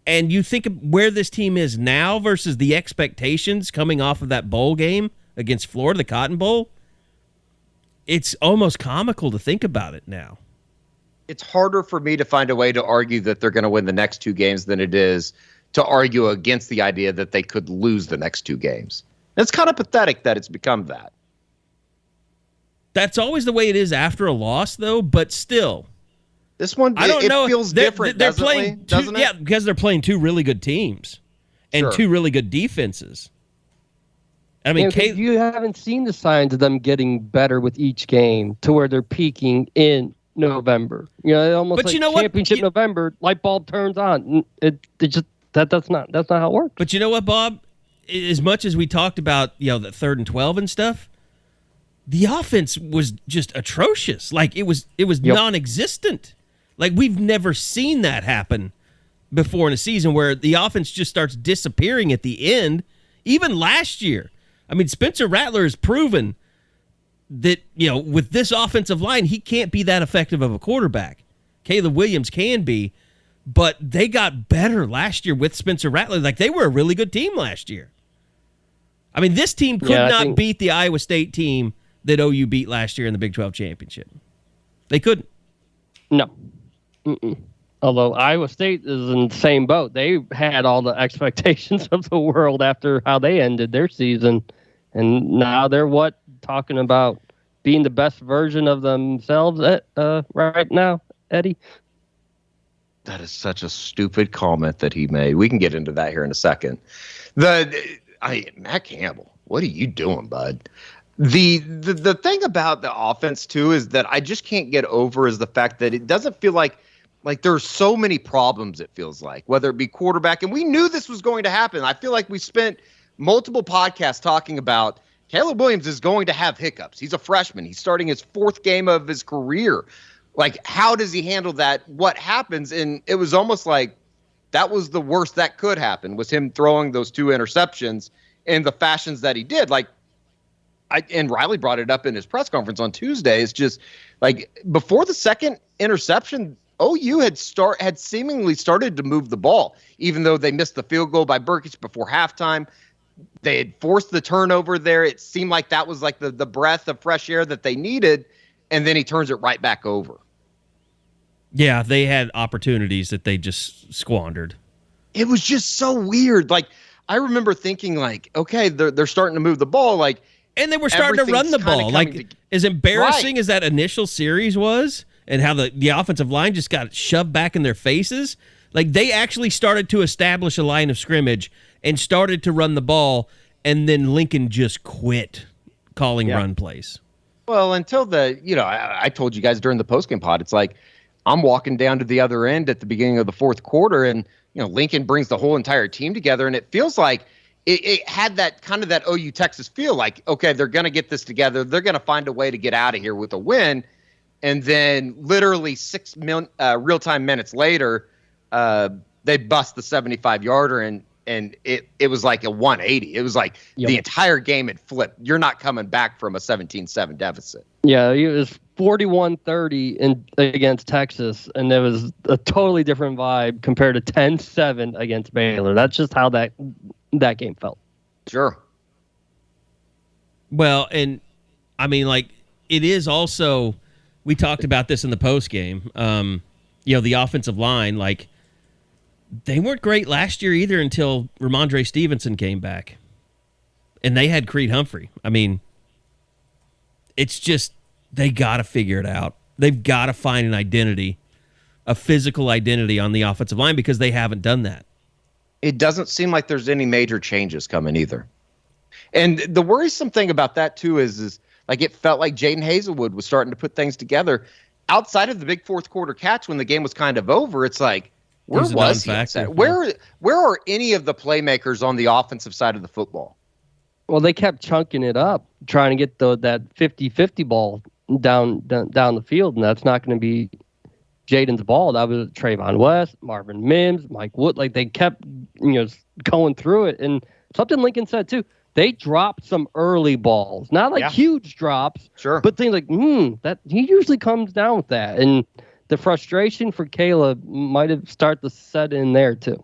And you think of where this team is now versus the expectations coming off of that bowl game against Florida, the Cotton Bowl, it's almost comical to think about it now. It's harder for me to find a way to argue that they're going to win the next 2 games than it is to argue against the idea that they could lose the next 2 games. It's kind of pathetic that it's become that. That's always the way it is after a loss, though. But still, this one, I don't know. Feels different, they're playing doesn't it? Yeah, because they're playing two really good teams and two really good defenses. I mean, you haven't seen the signs of them getting better with each game to where they're peaking in November. Almost but like you know championship November, light bulb turns on. That's not how it works. But you know what, Bob? As much as we talked about, the 3rd and 12 and stuff, the offense was just atrocious. Like it was non-existent. Like we've never seen that happen before in a season where the offense just starts disappearing at the end. Even last year. I mean, Spencer Rattler has proven that, with this offensive line, he can't be that effective of a quarterback. Caleb Williams can be, but they got better last year with Spencer Rattler. Like, they were a really good team last year. I mean, this team could not beat the Iowa State team that OU beat last year in the Big 12 championship. They couldn't. No. Mm-mm. Although Iowa State is in the same boat. They had all the expectations of the world after how they ended their season. And now they're talking about being the best version of themselves right now, Eddie? That is such a stupid comment that he made. We can get into that here in a second. Matt Campbell, what are you doing, bud? The thing about the offense, too, is that I just can't get over is the fact that it doesn't feel like there's so many problems, it feels like, whether it be quarterback. And we knew this was going to happen. I feel like we spent multiple podcasts talking about Caleb Williams is going to have hiccups. He's a freshman. He's starting his 4th game of his career. Like, how does he handle that? What happens? And it was almost like that was the worst that could happen, was him throwing those 2 interceptions in the fashions that he did. Like, and Riley brought it up in his press conference on Tuesday. It's just like before the second interception, OU had seemingly started to move the ball, even though they missed the field goal by Burkich before halftime. They had forced the turnover there. It seemed like that was like the breath of fresh air that they needed, and then he turns it right back over. Yeah, they had opportunities that they just squandered. It was just so weird. Like, I remember thinking, like, okay, they're starting to move the ball, like, and they were starting to run the ball. Like, as embarrassing as that initial series was, and how the offensive line just got shoved back in their faces, like they actually started to establish a line of scrimmage and started to run the ball, and then Lincoln just quit calling run plays. Well, until I told you guys during the postgame pod, it's like I'm walking down to the other end at the beginning of the 4th quarter, and Lincoln brings the whole entire team together, and it feels like it had that kind of that OU Texas feel, like, okay, they're going to get this together. They're going to find a way to get out of here with a win. And then literally 6 real-time minutes later, they bust the 75-yarder, and it was like a 180. It was like the entire game had flipped. You're not coming back from a 17-7 deficit. Yeah, it was 41-30 against Texas, and there was a totally different vibe compared to 10-7 against Baylor. That's just how that game felt. Sure. Well, and I mean, like, it is also, we talked about this in the post game. The offensive line, like, they weren't great last year either until Ramondre Stevenson came back, and they had Creed Humphrey. I mean, it's just, they got to figure it out. They've got to find an identity, a physical identity on the offensive line, because they haven't done that. It doesn't seem like there's any major changes coming either. And the worrisome thing about that, too, is like it felt like Jaden Hazelwood was starting to put things together. Outside of the big 4th quarter catch when the game was kind of over, it's like, where was he? Where are any of the playmakers on the offensive side of the football? Well, they kept chunking it up, trying to get that 50-50 ball down the field, and that's not going to be Jaden's ball. That was Trayvon West, Marvin Mims, Mike Wood. Like, they kept going through it. And something Lincoln said, too, they dropped some early balls. Not like huge drops, sure, but things like, that he usually comes down with that. And the frustration for Caleb might have started to set in there, too.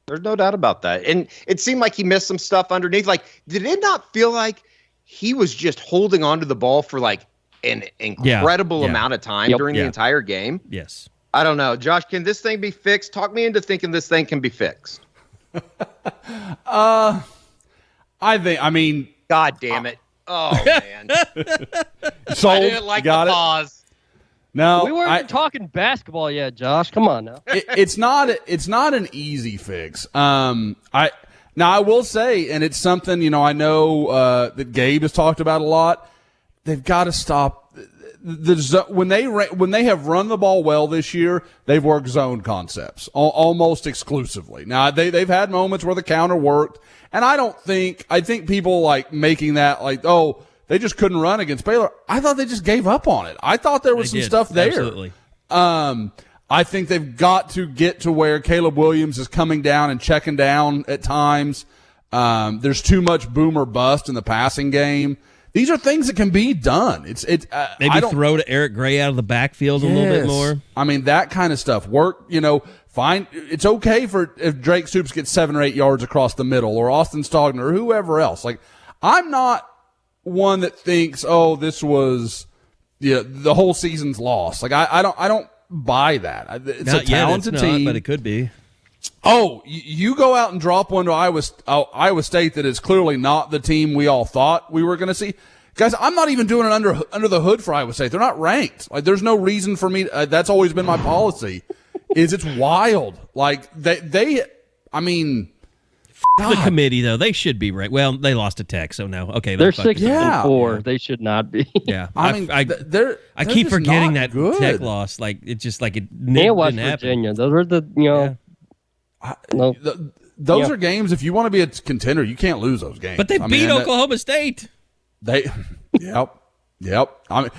There's no doubt about that. And it seemed like he missed some stuff underneath. Like, did it not feel like he was just holding onto the ball for, like, an incredible amount of time during the entire game? Yes. I don't know. Josh, can this thing be fixed? Talk me into thinking this thing can be fixed. I mean, God damn it. Oh, man. Sold. I didn't like the pause. No, we weren't talking basketball yet, Josh. Come on now. It's not an easy fix. I will say, and it's something, I know that Gabe has talked about a lot. They've got to stop when they have run the ball well this year. They've worked zone concepts almost exclusively. Now they've had moments where the counter worked, and I think people like making that like, oh, they just couldn't run against Baylor. I thought they just gave up on it. I thought there was some stuff there. Absolutely. I think they've got to get to where Caleb Williams is coming down and checking down at times. There's too much boom or bust in the passing game. These are things that can be done. Maybe throw to Eric Gray out of the backfield a little bit more. I mean, that kind of stuff. Work, fine. It's okay if Drake Stoops gets 7 or 8 yards across the middle, or Austin Stogner, or whoever else. Like, I'm not one that thinks, oh, this was the whole season's lost. Like, I don't buy that. It's not a talented team, but it could be. Oh, you go out and drop one to Iowa State that is clearly not the team we all thought we were going to see. Guys, I'm not even doing it under the hood for Iowa State. They're not ranked. Like, there's no reason for me. That's always been my policy. It's wild. Like they I mean, the committee though, they should be right. Well, they lost to Tech, so no. Okay, they're 6-4. Yeah. They should not be. Yeah, I keep forgetting that good. Tech loss. Like it's just like it didn't West Virginia. Happen. Those were the Those are games. If you want to be a contender, you can't lose those games. But they beat Oklahoma State. Yep. Don't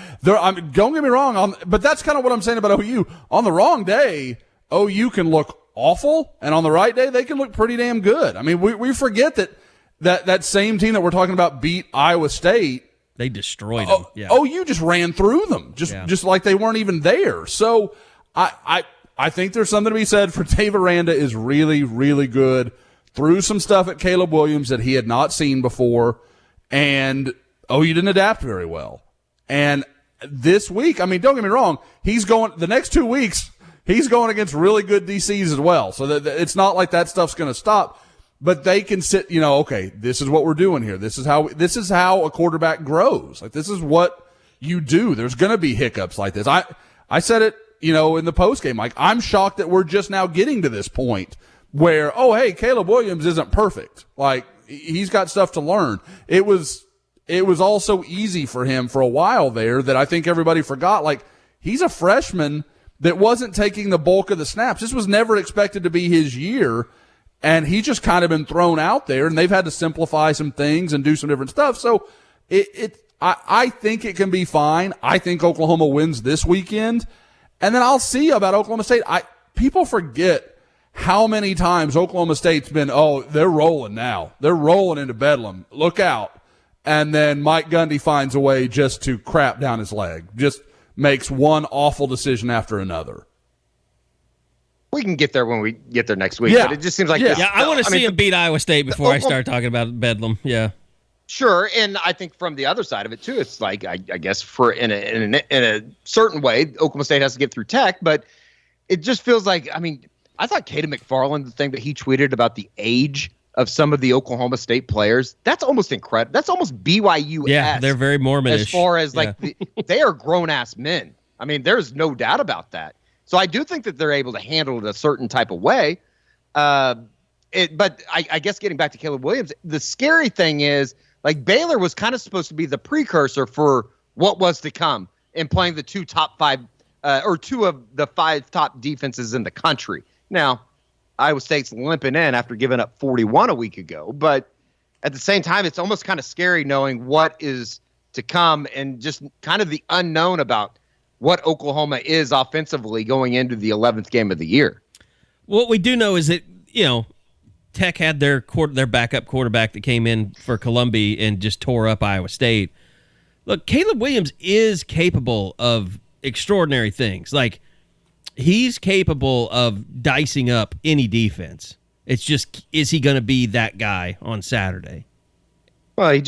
get me wrong. But that's kind of what I'm saying about OU. On the wrong day, OU can look awful, and on the right day, they can look pretty damn good. I mean, we forget that same team that we're talking about beat Iowa State. They destroyed them. Yeah. OU just ran through them, just like they weren't even there. So I think there's something to be said for Dave Aranda is really, really good. Threw some stuff at Caleb Williams that he had not seen before, and OU didn't adapt very well. And this week, I mean, don't get me wrong, the next 2 weeks, he's going against really good DCs as well. So it's not like that stuff's going to stop, but they can sit, okay, this is what we're doing here. This is how a quarterback grows. Like, this is what you do. There's going to be hiccups like this. I said it, in the post game, like, I'm shocked that we're just now getting to this point where, oh, hey, Caleb Williams isn't perfect. Like, he's got stuff to learn. It was all so easy for him for a while there that I think everybody forgot. Like, he's a freshman that wasn't taking the bulk of the snaps. This was never expected to be his year, and he's just kind of been thrown out there, and they've had to simplify some things and do some different stuff. So I think it can be fine. I think Oklahoma wins this weekend. And then I'll see about Oklahoma State. People forget how many times Oklahoma State's been, they're rolling now. They're rolling into Bedlam. Look out. And then Mike Gundy finds a way just to crap down his leg. Just makes one awful decision after another. We can get there when we get there next week. Yeah. But it just seems like I want to see him beat Iowa State before I start talking about Bedlam. Yeah. Sure, and I think from the other side of it too, it's like I guess in a certain way, Oklahoma State has to get through Tech, but it just feels like I thought Caden McFarland, the thing that he tweeted about the age of some of the Oklahoma State players, that's almost incredible. That's almost BYU. Yeah, they're very Mormonish as far as they are grown ass men. I mean, there's no doubt about that. So I do think that they're able to handle it a certain type of way. But I guess getting back to Caleb Williams, the scary thing is, like, Baylor was kind of supposed to be the precursor for what was to come in playing the two of the 5 top defenses in the country. Now, Iowa State's limping in after giving up 41 a week ago, but at the same time, it's almost kind of scary knowing what is to come and just kind of the unknown about what Oklahoma is offensively going into the 11th game of the year. What we do know is that, Tech had their backup quarterback that came in for Columbia and just tore up Iowa State. Look, Caleb Williams is capable of extraordinary things. Like, he's capable of dicing up any defense. It's just, is he going to be that guy on Saturday? Well,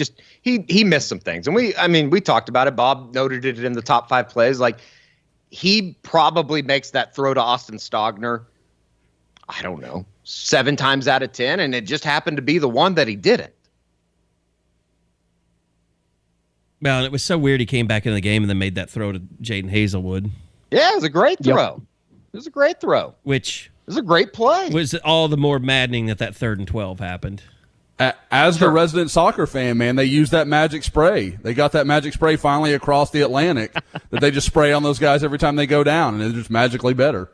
he missed some things. And we talked about it. Bob noted it in the top 5 plays. Like, he probably makes that throw to Austin Stogner, I don't know, 7 times out of 10, and it just happened to be the one that he didn't. Well, and it was so weird he came back in the game and then made that throw to Jaden Hazelwood. Yeah, it was a great throw. Yep. It was a great throw. Which it was a great play. Was all the more maddening that 3rd and 12 happened. As the resident soccer fan, man, they used that magic spray. They got that magic spray finally across the Atlantic that they just spray on those guys every time they go down, and it's just magically better.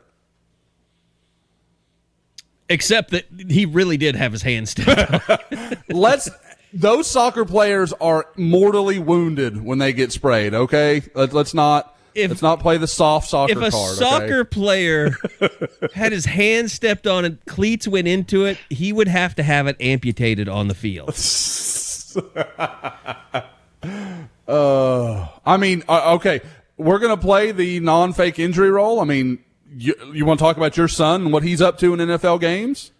Except that he really did have his hand stepped on. Those soccer players are mortally wounded when they get sprayed, okay? Let's not play the soft soccer card. If a soccer player had his hand stepped on and cleats went into it, he would have to have it amputated on the field. Okay, we're going to play the non-fake injury role. I mean, you want to talk about your son and what he's up to in NFL games?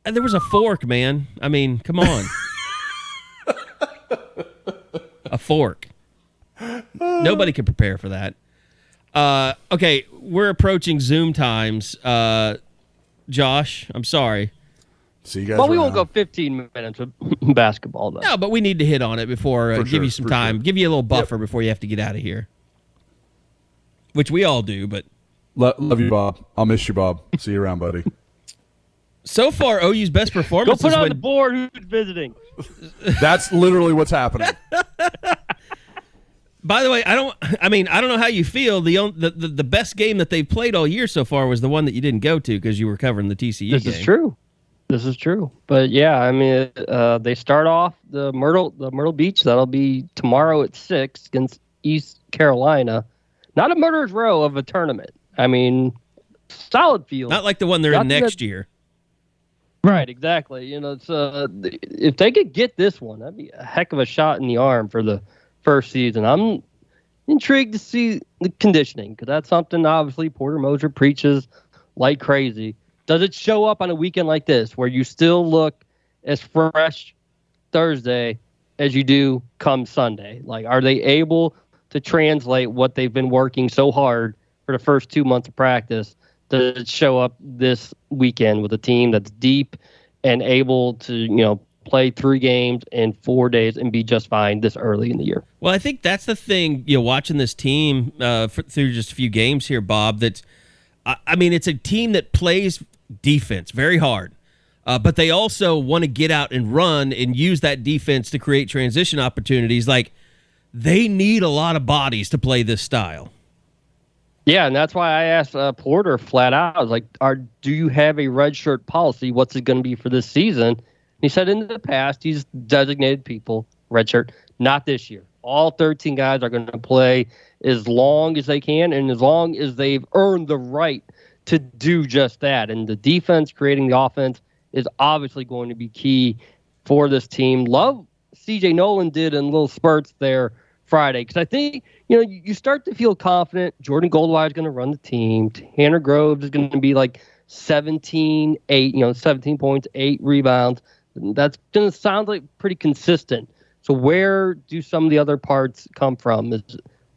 And there was a fork, man. I mean, come on. A fork. Nobody could prepare for that. Okay, we're approaching Zoom times. Josh, I'm sorry. See you guys. Well, we won't go 15 minutes with basketball, though. No, but we need to hit on it before give you some time. Sure. Give you a little buffer before you have to get out of here. Which we all do, but... Love you, Bob. I'll miss you, Bob. See you around, buddy. So far, OU's best performance Go put on the board who's visiting. That's literally what's happening. By the way, I don't know how you feel. The best game that they've played all year so far was the one that you didn't go to because you were covering the TCU game. This is true. But yeah, I mean, they start off the Myrtle Beach. That'll be tomorrow at 6 against East Carolina. Not a murderer's row of a tournament. I mean, solid field. Not like the one they're in next year. Right, exactly. You know, it's if they could get this one, that'd be a heck of a shot in the arm for the first season. I'm intrigued to see the conditioning because that's something obviously Porter Moser preaches like crazy. Does it show up on a weekend like this where you still look as fresh Thursday as you do come Sunday? Like, are they able to translate what they've been working so hard for the first 2 months of practice? Does it show up this weekend with a team that's deep and able to, play 3 games in 4 days and be just fine this early in the year? Well, I think that's the thing, watching this team through just a few games here, Bob, it's a team that plays defense very hard, but they also want to get out and run and use that defense to create transition opportunities. Like, they need a lot of bodies to play this style. Yeah, and that's why I asked Porter flat out. I was like, do you have a red shirt policy? What's it going to be for this season? And he said in the past, he's designated people, red shirt, not this year. All 13 guys are going to play as long as they can and as long as they've earned the right to do just that. And the defense, creating the offense, is obviously going to be key for this team. Love C.J. Nolan did in little spurts there Friday, because I think, you start to feel confident. Jordan Goldwire is going to run the team. Tanner Groves is going to be like 17 points, 8 rebounds. That's going to sound like pretty consistent. So where do some of the other parts come from? Is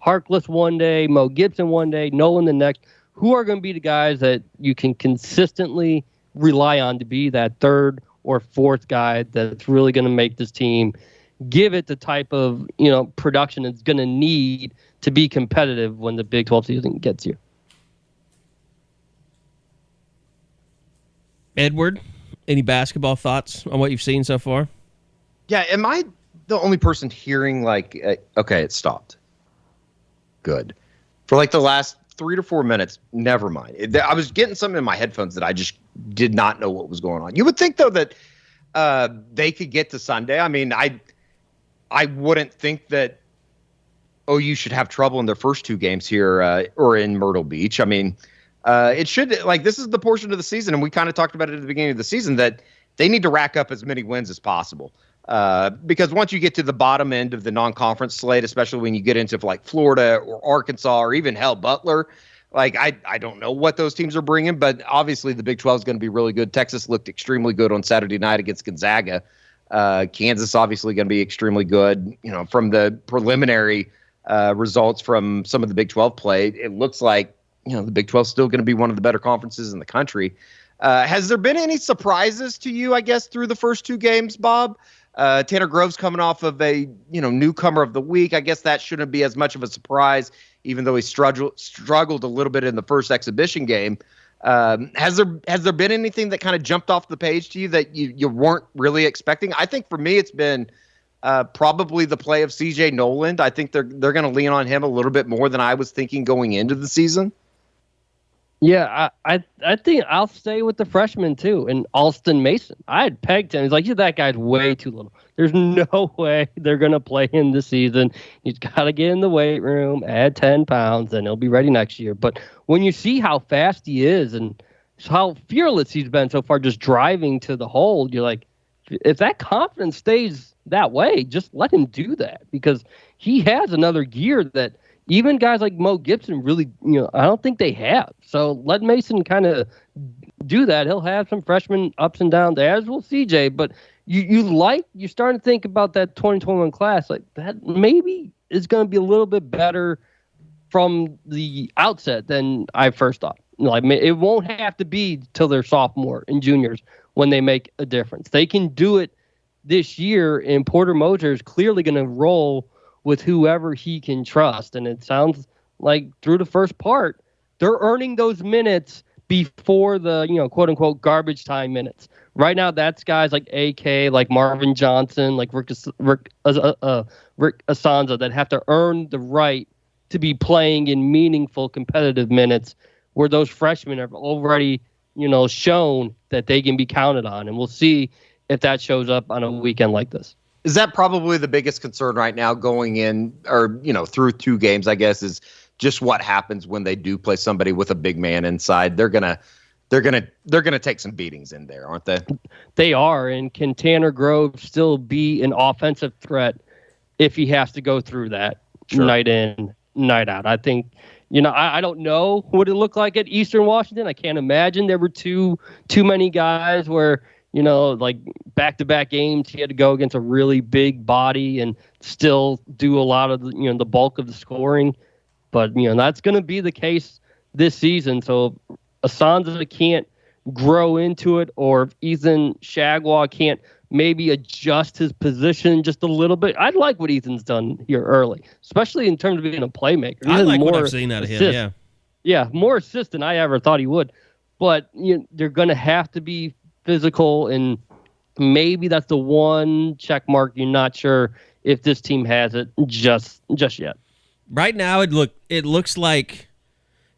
Harkless one day, Mo Gibson one day, Nolan the next? Who are going to be the guys that you can consistently rely on to be that third or fourth guy that's really going to make this team give it the type of production it's going to need to be competitive when the Big 12 season gets here? Edward, any basketball thoughts on what you've seen so far? Yeah, am I the only person hearing okay, it stopped? Good. For the last 3 to 4 minutes, never mind. I was getting something in my headphones that I just did not know what was going on. You would think, though, that they could get to Sunday. I mean, I wouldn't think that OU should have trouble in their first 2 games here or in Myrtle Beach. I mean, it should, this is the portion of the season, and we kind of talked about it at the beginning of the season, that they need to rack up as many wins as possible. Because once you get to the bottom end of the non-conference slate, especially when you get into Florida or Arkansas or even Butler, I don't know what those teams are bringing, but obviously the Big 12 is going to be really good. Texas looked extremely good on Saturday night against Gonzaga. Kansas obviously going to be extremely good. From the preliminary results from some of the Big 12 play, it looks like the Big 12 is still going to be one of the better conferences in the country. Has there been any surprises to you, I guess, through the first 2 games, Bob? Tanner Groves coming off of a newcomer of the week. I guess that shouldn't be as much of a surprise, even though he struggled a little bit in the first exhibition game. Has there been anything that kind of jumped off the page to you that you weren't really expecting? I think for me it's been probably the play of CJ Noland. I think they're going to lean on him a little bit more than I was thinking going into the season. Yeah, I think I'll stay with the freshman too, and Alston Mason. I had pegged him. He's like, that guy's way too little. There's no way they're going to play him this season. He's got to get in the weight room, add 10 pounds, and he'll be ready next year. But when you see how fast he is and how fearless he's been so far just driving to the hole, you're like, if that confidence stays that way, just let him do that, because he has another gear that even guys like Mo Gibson really, I don't think they have. So let Mason kind of do that. He'll have some freshman ups and downs, as will CJ. But you're starting to think about that 2021 class, like that maybe is going to be a little bit better from the outset than I first thought. Like, it won't have to be till they're sophomore and juniors when they make a difference. They can do it this year, and Porter Moser is clearly going to roll with whoever he can trust. And it sounds like through the first part, they're earning those minutes before the, quote unquote garbage time minutes. Right now, that's guys like AK, like Marvin Johnson, like Rick Asanza that have to earn the right to be playing in meaningful competitive minutes, where those freshmen have already, shown that they can be counted on. And we'll see if that shows up on a weekend like this. Is that probably the biggest concern right now going in, or, through two games, I guess, is just what happens when they do play somebody with a big man inside? They're gonna take some beatings in there, aren't they? They are. And can Tanner Grove still be an offensive threat if he has to go through that night in, night out? I think, I don't know what it looked like at Eastern Washington. I can't imagine there were too many guys where, like back-to-back games, he had to go against a really big body and still do a lot of the bulk of the scoring. But, that's going to be the case this season. So Asanza can't grow into it, or if Ethan Shagwa can't maybe adjust his position just a little bit. I like what Ethan's done here early, especially in terms of being a playmaker. I like what I've seen out of him, yeah. Yeah, more assist than I ever thought he would. But they're going to have to be physical, and maybe that's the one check mark you're not sure if this team has it just yet. Right now, it looks like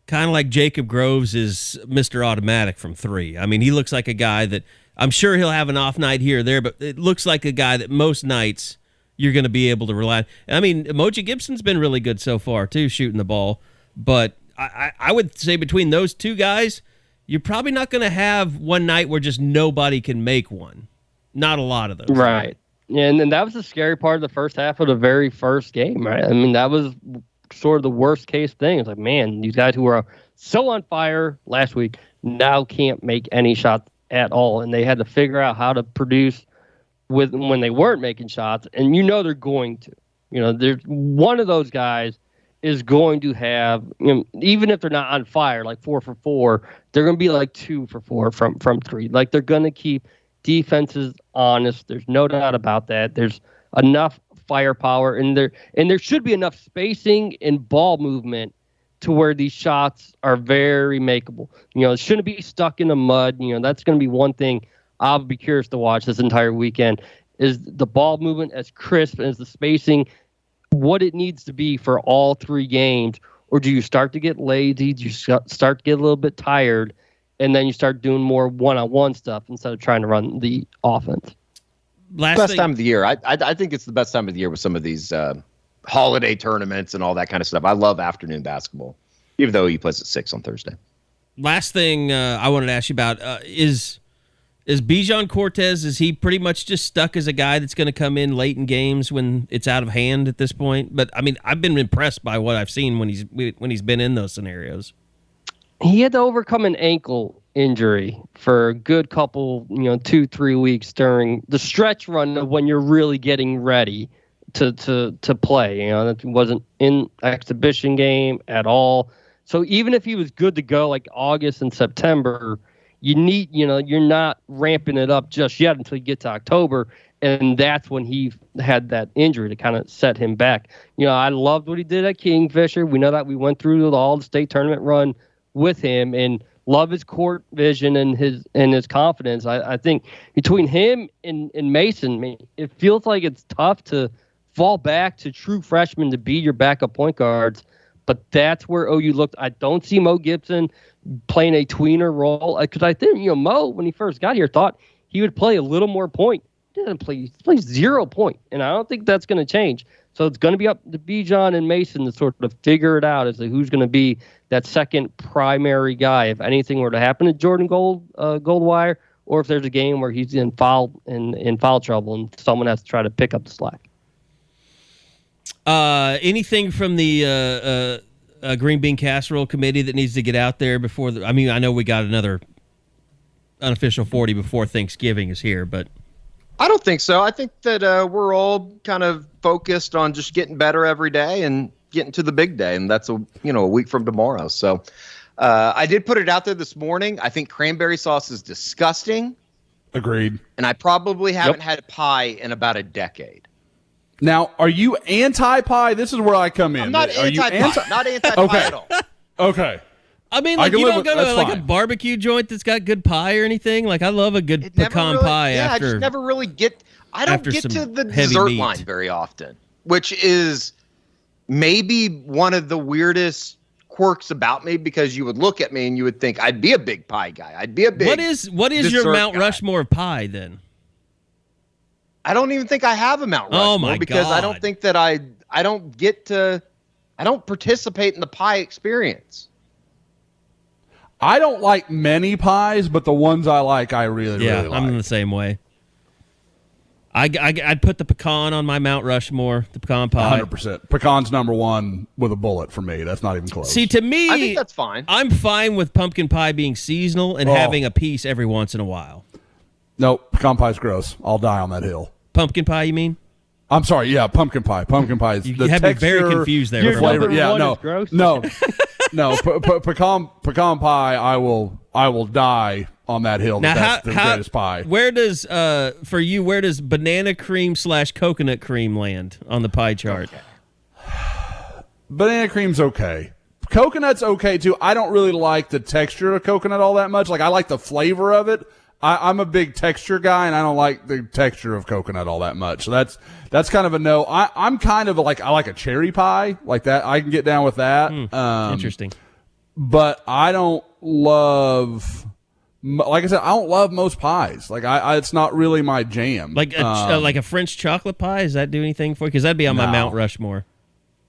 kind of like Jacob Groves is Mr. Automatic from three. I mean, he looks like a guy that I'm sure he'll have an off night here or there, but it looks like a guy that most nights you're going to be able to rely on. I mean, Emoji Gibson's been really good so far, too, shooting the ball. But I would say between those two guys, you're probably not going to have one night where just nobody can make one. Not a lot of those. Right. And then that was the scary part of the first half of the very first game, right? I mean, that was sort of the worst case thing. It's like, man, these guys who were so on fire last week now can't make any shots at all. And they had to figure out how to produce when they weren't making shots. And they're going to. There's one of those guys is going to have, even if they're not on fire, like 4 for 4, they're going to be like 2 for 4 from 3. Like, they're going to keep defenses honest. There's no doubt about that. There's enough firepower, and there should be enough spacing and ball movement to where these shots are very makeable. It shouldn't be stuck in the mud. That's going to be one thing I'll be curious to watch this entire weekend, is the ball movement as crisp as the spacing, what it needs to be for all 3 games. Or do you start to get lazy? Do you start to get a little bit tired, and then you start doing more one-on-one stuff instead of trying to run the offense? Best time of the year. I think it's the best time of the year with some of these holiday tournaments and all that kind of stuff. I love afternoon basketball, even though he plays at 6 on Thursday. Last thing I wanted to ask you about is Bijan Cortez, is he pretty much just stuck as a guy that's going to come in late in games when it's out of hand at this point? But, I mean, I've been impressed by what I've seen when he's been in those scenarios. He had to overcome an ankle injury for a good couple, 2-3 weeks during the stretch run of when you're really getting ready to play. That wasn't in exhibition game at all. So even if he was good to go like August and September, you need, you're not ramping it up just yet until you get to October. And that's when he had that injury to kind of set him back. I loved what he did at Kingfisher. We know that we went through the all-state tournament run with him, and love his court vision and his confidence. I think between him and Mason, it feels like it's tough to fall back to true freshmen to be your backup point guards. But that's where OU looked. I don't see Mo Gibson playing a tweener role, because I think Mo, when he first got here, thought he would play a little more point. He didn't play. He plays 0 point, and I don't think that's going to change. So it's going to be up to Bijan and Mason to sort of figure it out as to who's going to be that second primary guy if anything were to happen to Jordan Goldwire, or if there's a game where he's in foul trouble and someone has to try to pick up the slack. Anything from the Green Bean Casserole Committee that needs to get out there before I know we got another unofficial 40 before Thanksgiving is here, but I don't think so. I think that we're all kind of focused on just getting better every day and getting to the big day, and that's a week from tomorrow. So I did put it out there this morning. I think cranberry sauce is disgusting. Agreed. And I probably haven't had pie in about a decade. Now, are you anti-pie? This is where I come in. I'm not anti-pie. Not anti-pie at all. Okay. You don't go to a barbecue joint that's got good pie or anything? Like, I love a good pecan pie after. I just never really get. I don't get to the dessert line very often, which is maybe one of the weirdest quirks about me, because you would look at me and you would think I'd be a big pie guy. I'd be a big. What is your Mount Rushmore pie then? I don't even think I have a Mount Rushmore. Oh my because God. I don't think that I don't participate in the pie experience. I don't like many pies, but the ones I like, I really like. I'm the same way. I'd put the pecan on my Mount Rushmore, the pecan pie. 100%. Pecan's number one with a bullet for me. That's not even close. See, to me, I think that's fine. I'm fine with pumpkin pie being seasonal and having a piece every once in a while. Nope, pecan pie's gross. I'll die on that hill. Pumpkin pie, you mean? I'm sorry, yeah, pumpkin pie. Pumpkin pie is you the have texture, me very confused there. The flavor. Yeah, no. No, pecan pie, I will die on that hill. Now, that's the greatest pie. Where does banana cream / coconut cream land on the pie chart? Okay. Banana cream's okay. Coconut's okay too. I don't really like the texture of coconut all that much. Like, I like the flavor of it. I'm a big texture guy, and I don't like the texture of coconut all that much. So that's kind of a no. I'm kind of I like a cherry pie like that. I can get down with that. Interesting. But I don't love, like I said, I don't love most pies. Like it's not really my jam. Like a French chocolate pie. Does that do anything for you? Because that'd be on my Mount Rushmore.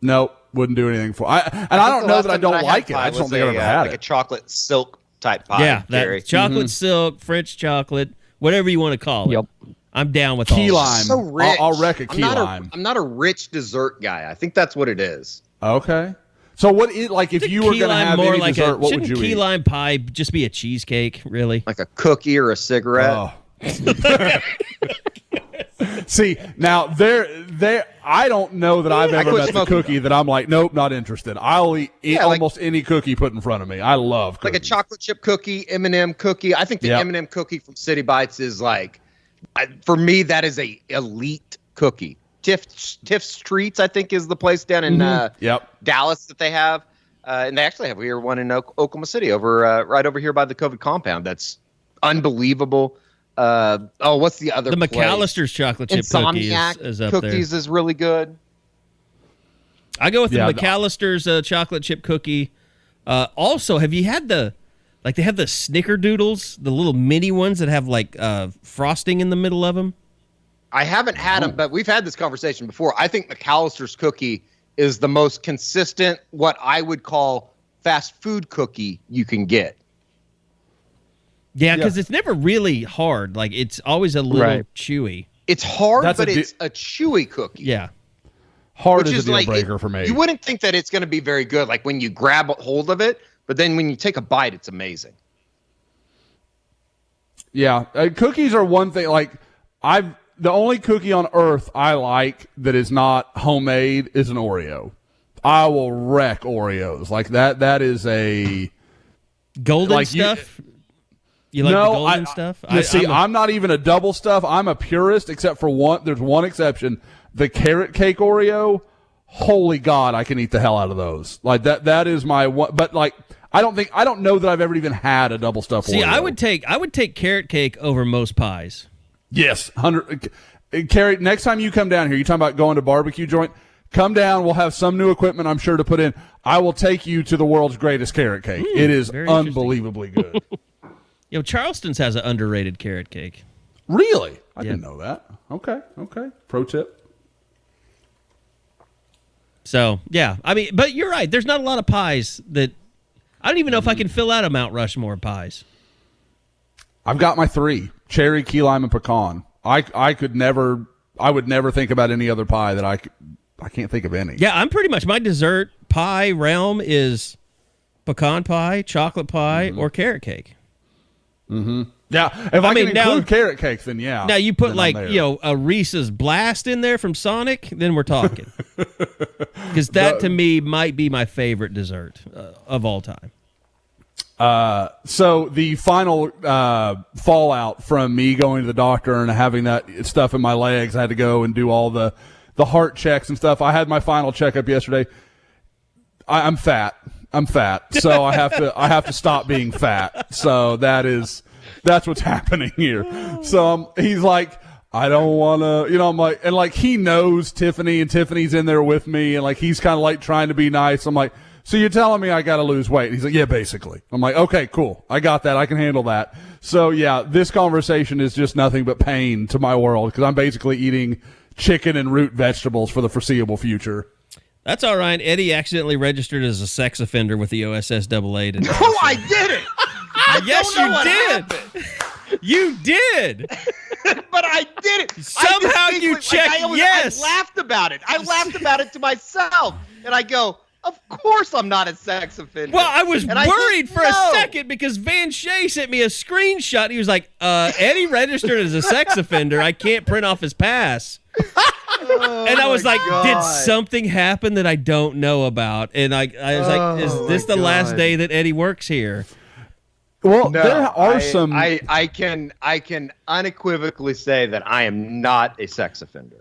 Nope, wouldn't do anything for. I don't know that I don't like it. I just don't think I've ever had it. Like a chocolate silk type pie. Yeah, that chocolate silk, French chocolate, whatever you want to call it. Yep. I'm down with key all lime. So rich. I'll wreck a key lime. I'm not a rich dessert guy. I think that's what it is. Okay. So what is, like, if you were going to have more any like dessert, what would you key eat? lime pie just be a cheesecake, really? Like a cookie or a cigarette? Oh. See, now there. I don't know that I've ever met the cookie that I'm like, nope, not interested. I'll eat almost any cookie put in front of me. I love cookies. Like a chocolate chip cookie, M&M cookie. I think the M&M cookie from City Bites is like, for me, that is a elite cookie. Tiff's Treats, I think, is the place down in Dallas that they have. And they actually have here one in Oklahoma City right over here by the COVID compound. That's unbelievable. What's the other? The McAllister's chocolate chip cookie is up cookies there. Is really good. I go with the McAllister's chocolate chip cookie. Also, have you had they have the Snickerdoodles, the little mini ones that have frosting in the middle of them? I haven't had them, but we've had this conversation before. I think McAllister's cookie is the most consistent, what I would call fast food cookie you can get. Yeah, because it's never really hard. Like, it's always a little chewy. It's hard, but it's a chewy cookie. Yeah. Hard is a deal breaker for me. You wouldn't think that it's going to be very good, like when you grab a hold of it, but then when you take a bite, it's amazing. Yeah. Cookies are one thing. Like, the only cookie on earth I like that is not homemade is an Oreo. I will wreck Oreos. Like, that is a... Golden stuff? You like the golden stuff? I'm not even a double stuff. I'm a purist, except for one. There's one exception: the carrot cake Oreo. Holy God, I can eat the hell out of those. Like that is my one. But like, I don't know that I've ever even had a double stuff Oreo. See, I would take carrot cake over most pies. Yes, 100. Carey, next time you come down here, you talking about going to barbecue joint. Come down. We'll have some new equipment, I'm sure, to put in. I will take you to the world's greatest carrot cake. It is unbelievably good. Charleston's has an underrated carrot cake. Really? I didn't know that. Okay. Pro tip. So, yeah. I mean, but you're right. There's not a lot of pies that – I don't even know if I can fill out a Mount Rushmore of pies. I've got my 3. Cherry, key lime, and pecan. I would never think about any other pie that I can't think of any. Yeah, I'm pretty much – my dessert pie realm is pecan pie, chocolate pie, or carrot cake. Mm-hmm. Yeah, if I can include carrot cake, then yeah. Now you put a Reese's Blast in there from Sonic, then we're talking. Because that to me might be my favorite dessert of all time. So the final fallout from me going to the doctor and having that stuff in my legs, I had to go and do all the heart checks and stuff. I had my final checkup yesterday. I'm fat. So I have to stop being fat. So that's what's happening here. So he's like, I don't want to, I'm like, and like he knows Tiffany, and Tiffany's in there with me, and like he's kind of like trying to be nice. I'm like, so you're telling me I got to lose weight? And he's like, yeah, basically. I'm like, okay, cool. I got that. I can handle that. So yeah, this conversation is just nothing but pain to my world because I'm basically eating chicken and root vegetables for the foreseeable future. That's all right. Eddie accidentally registered as a sex offender with the OSSAA today. No, I didn't. Yes, you did. You did. But I didn't. Somehow you checked yes. I laughed about it. I laughed about it to myself. And I go, of course I'm not a sex offender. Well, I was worried for a second because Van Shea sent me a screenshot. He was like, Eddie registered as a sex offender. I can't print off his pass. And I was like, did something happen that I don't know about? And I was like, is this the last day that Eddie works here? Well, no, there are some. I can unequivocally say that I am not a sex offender.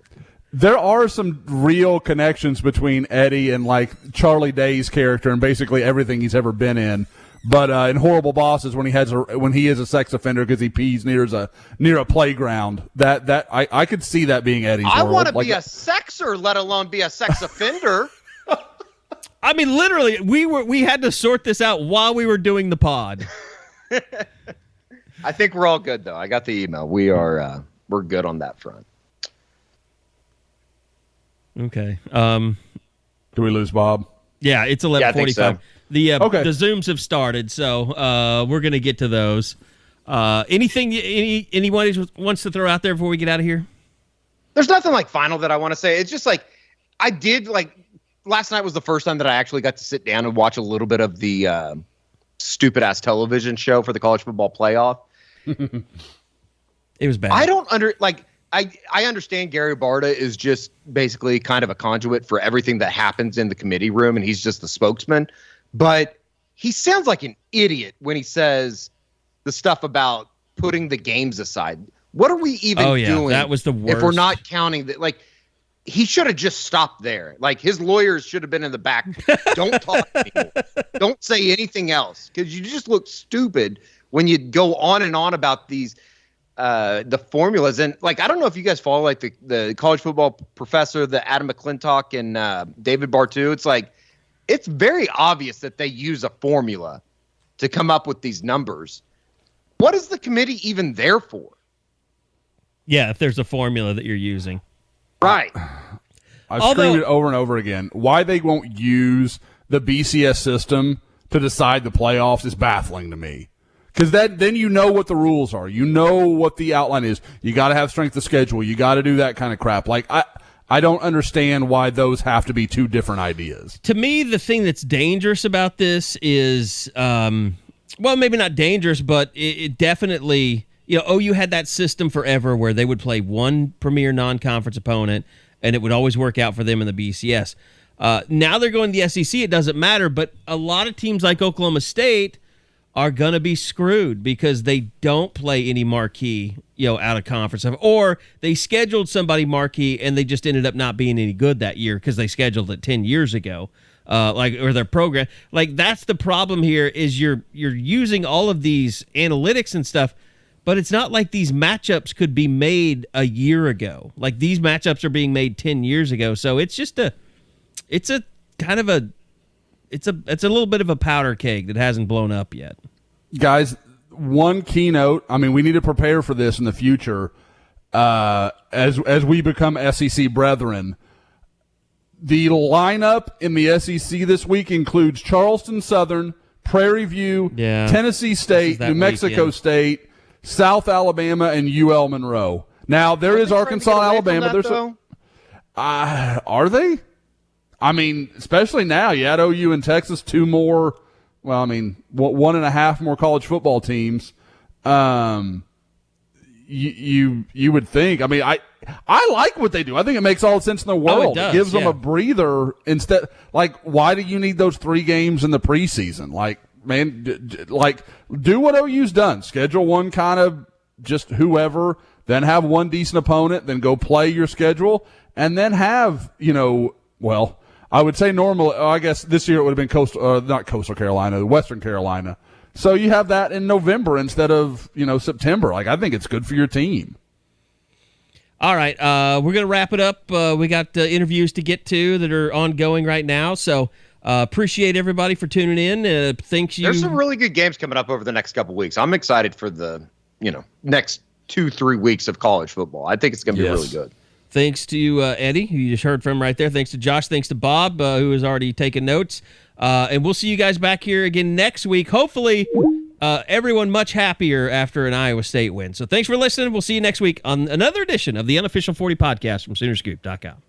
There are some real connections between Eddie and like Charlie Day's character and basically everything he's ever been in. But in Horrible Bosses, when he is a sex offender because he pees near a playground, that I could see that being Eddie's. I want to be a sexer, let alone be a sex offender. I mean, literally, we had to sort this out while we were doing the pod. I think we're all good though. I got the email. We're good on that front. Okay. Do we lose Bob? Yeah, it's 11:45. So. The Zooms have started, so we're going to get to those. Anything anyone wants to throw out there before we get out of here? There's nothing like final that I want to say. It's just like I did like last night was the first time that I actually got to sit down and watch a little bit of the stupid ass television show for the college football playoff. It was bad. I understand Gary Barta is just basically kind of a conduit for everything that happens in the committee room, and he's just the spokesman. But he sounds like an idiot when he says the stuff about putting the games aside. What are we even doing? That was the worst. If we're not counting that, like, he should have just stopped there. Like, his lawyers should have been in the back. Don't talk anymore. Don't say anything else, because you just look stupid when you go on and on about these the formulas. And like, I don't know if you guys follow like the college football professor, the Adam McClintock and David Bartu. It's like, it's very obvious that they use a formula to come up with these numbers. What is the committee even there for? Yeah, if there's a formula that you're using. Right. I've screamed it over and over again. Why they won't use the BCS system to decide the playoffs is baffling to me. Because then you know what the rules are. You know what the outline is. You got to have strength of schedule. You got to do that kind of crap. Like, I don't understand why those have to be two different ideas. To me, the thing that's dangerous about this is, well, maybe not dangerous, but it definitely, OU had that system forever where they would play one premier non-conference opponent, and it would always work out for them in the BCS. Now they're going to the SEC. It doesn't matter, but a lot of teams like Oklahoma State are going to be screwed because they don't play any marquee, out of conference, or they scheduled somebody marquee and they just ended up not being any good that year because they scheduled it 10 years ago, or their program. Like, that's the problem here is you're using all of these analytics and stuff, but it's not like these matchups could be made a year ago. Like, these matchups are being made 10 years ago. So it's just it's a little bit of a powder keg that hasn't blown up yet. Guys, one keynote, we need to prepare for this in the future as we become SEC brethren. The lineup in the SEC this week includes Charleston Southern, Prairie View, Tennessee State, New Mexico State, South Alabama, and UL Monroe. Now, there is Arkansas, Alabama. Are they? Especially now, you had OU and Texas, two more, 1.5 more college football teams. You would think. I like what they do. I think it makes all the sense in the world. It does, it gives them a breather instead. Like, why do you need those 3 games in the preseason? Like, man, do what OU's done. Schedule one kind of just whoever, then have one decent opponent, then go play your schedule, and then have, I would say normal. I guess this year it would have been not Coastal Carolina, Western Carolina. So you have that in November instead of, September. Like, I think it's good for your team. All right. We're going to wrap it up. We got interviews to get to that are ongoing right now. So appreciate everybody for tuning in. There's some really good games coming up over the next couple weeks. I'm excited for the, next 2-3 weeks of college football. I think it's going to be really good. Thanks to Eddie, who you just heard from right there. Thanks to Josh. Thanks to Bob, who has already taken notes. And we'll see you guys back here again next week. Hopefully, everyone much happier after an Iowa State win. So thanks for listening. We'll see you next week on another edition of the Unofficial 40 Podcast from Soonerscoop.com.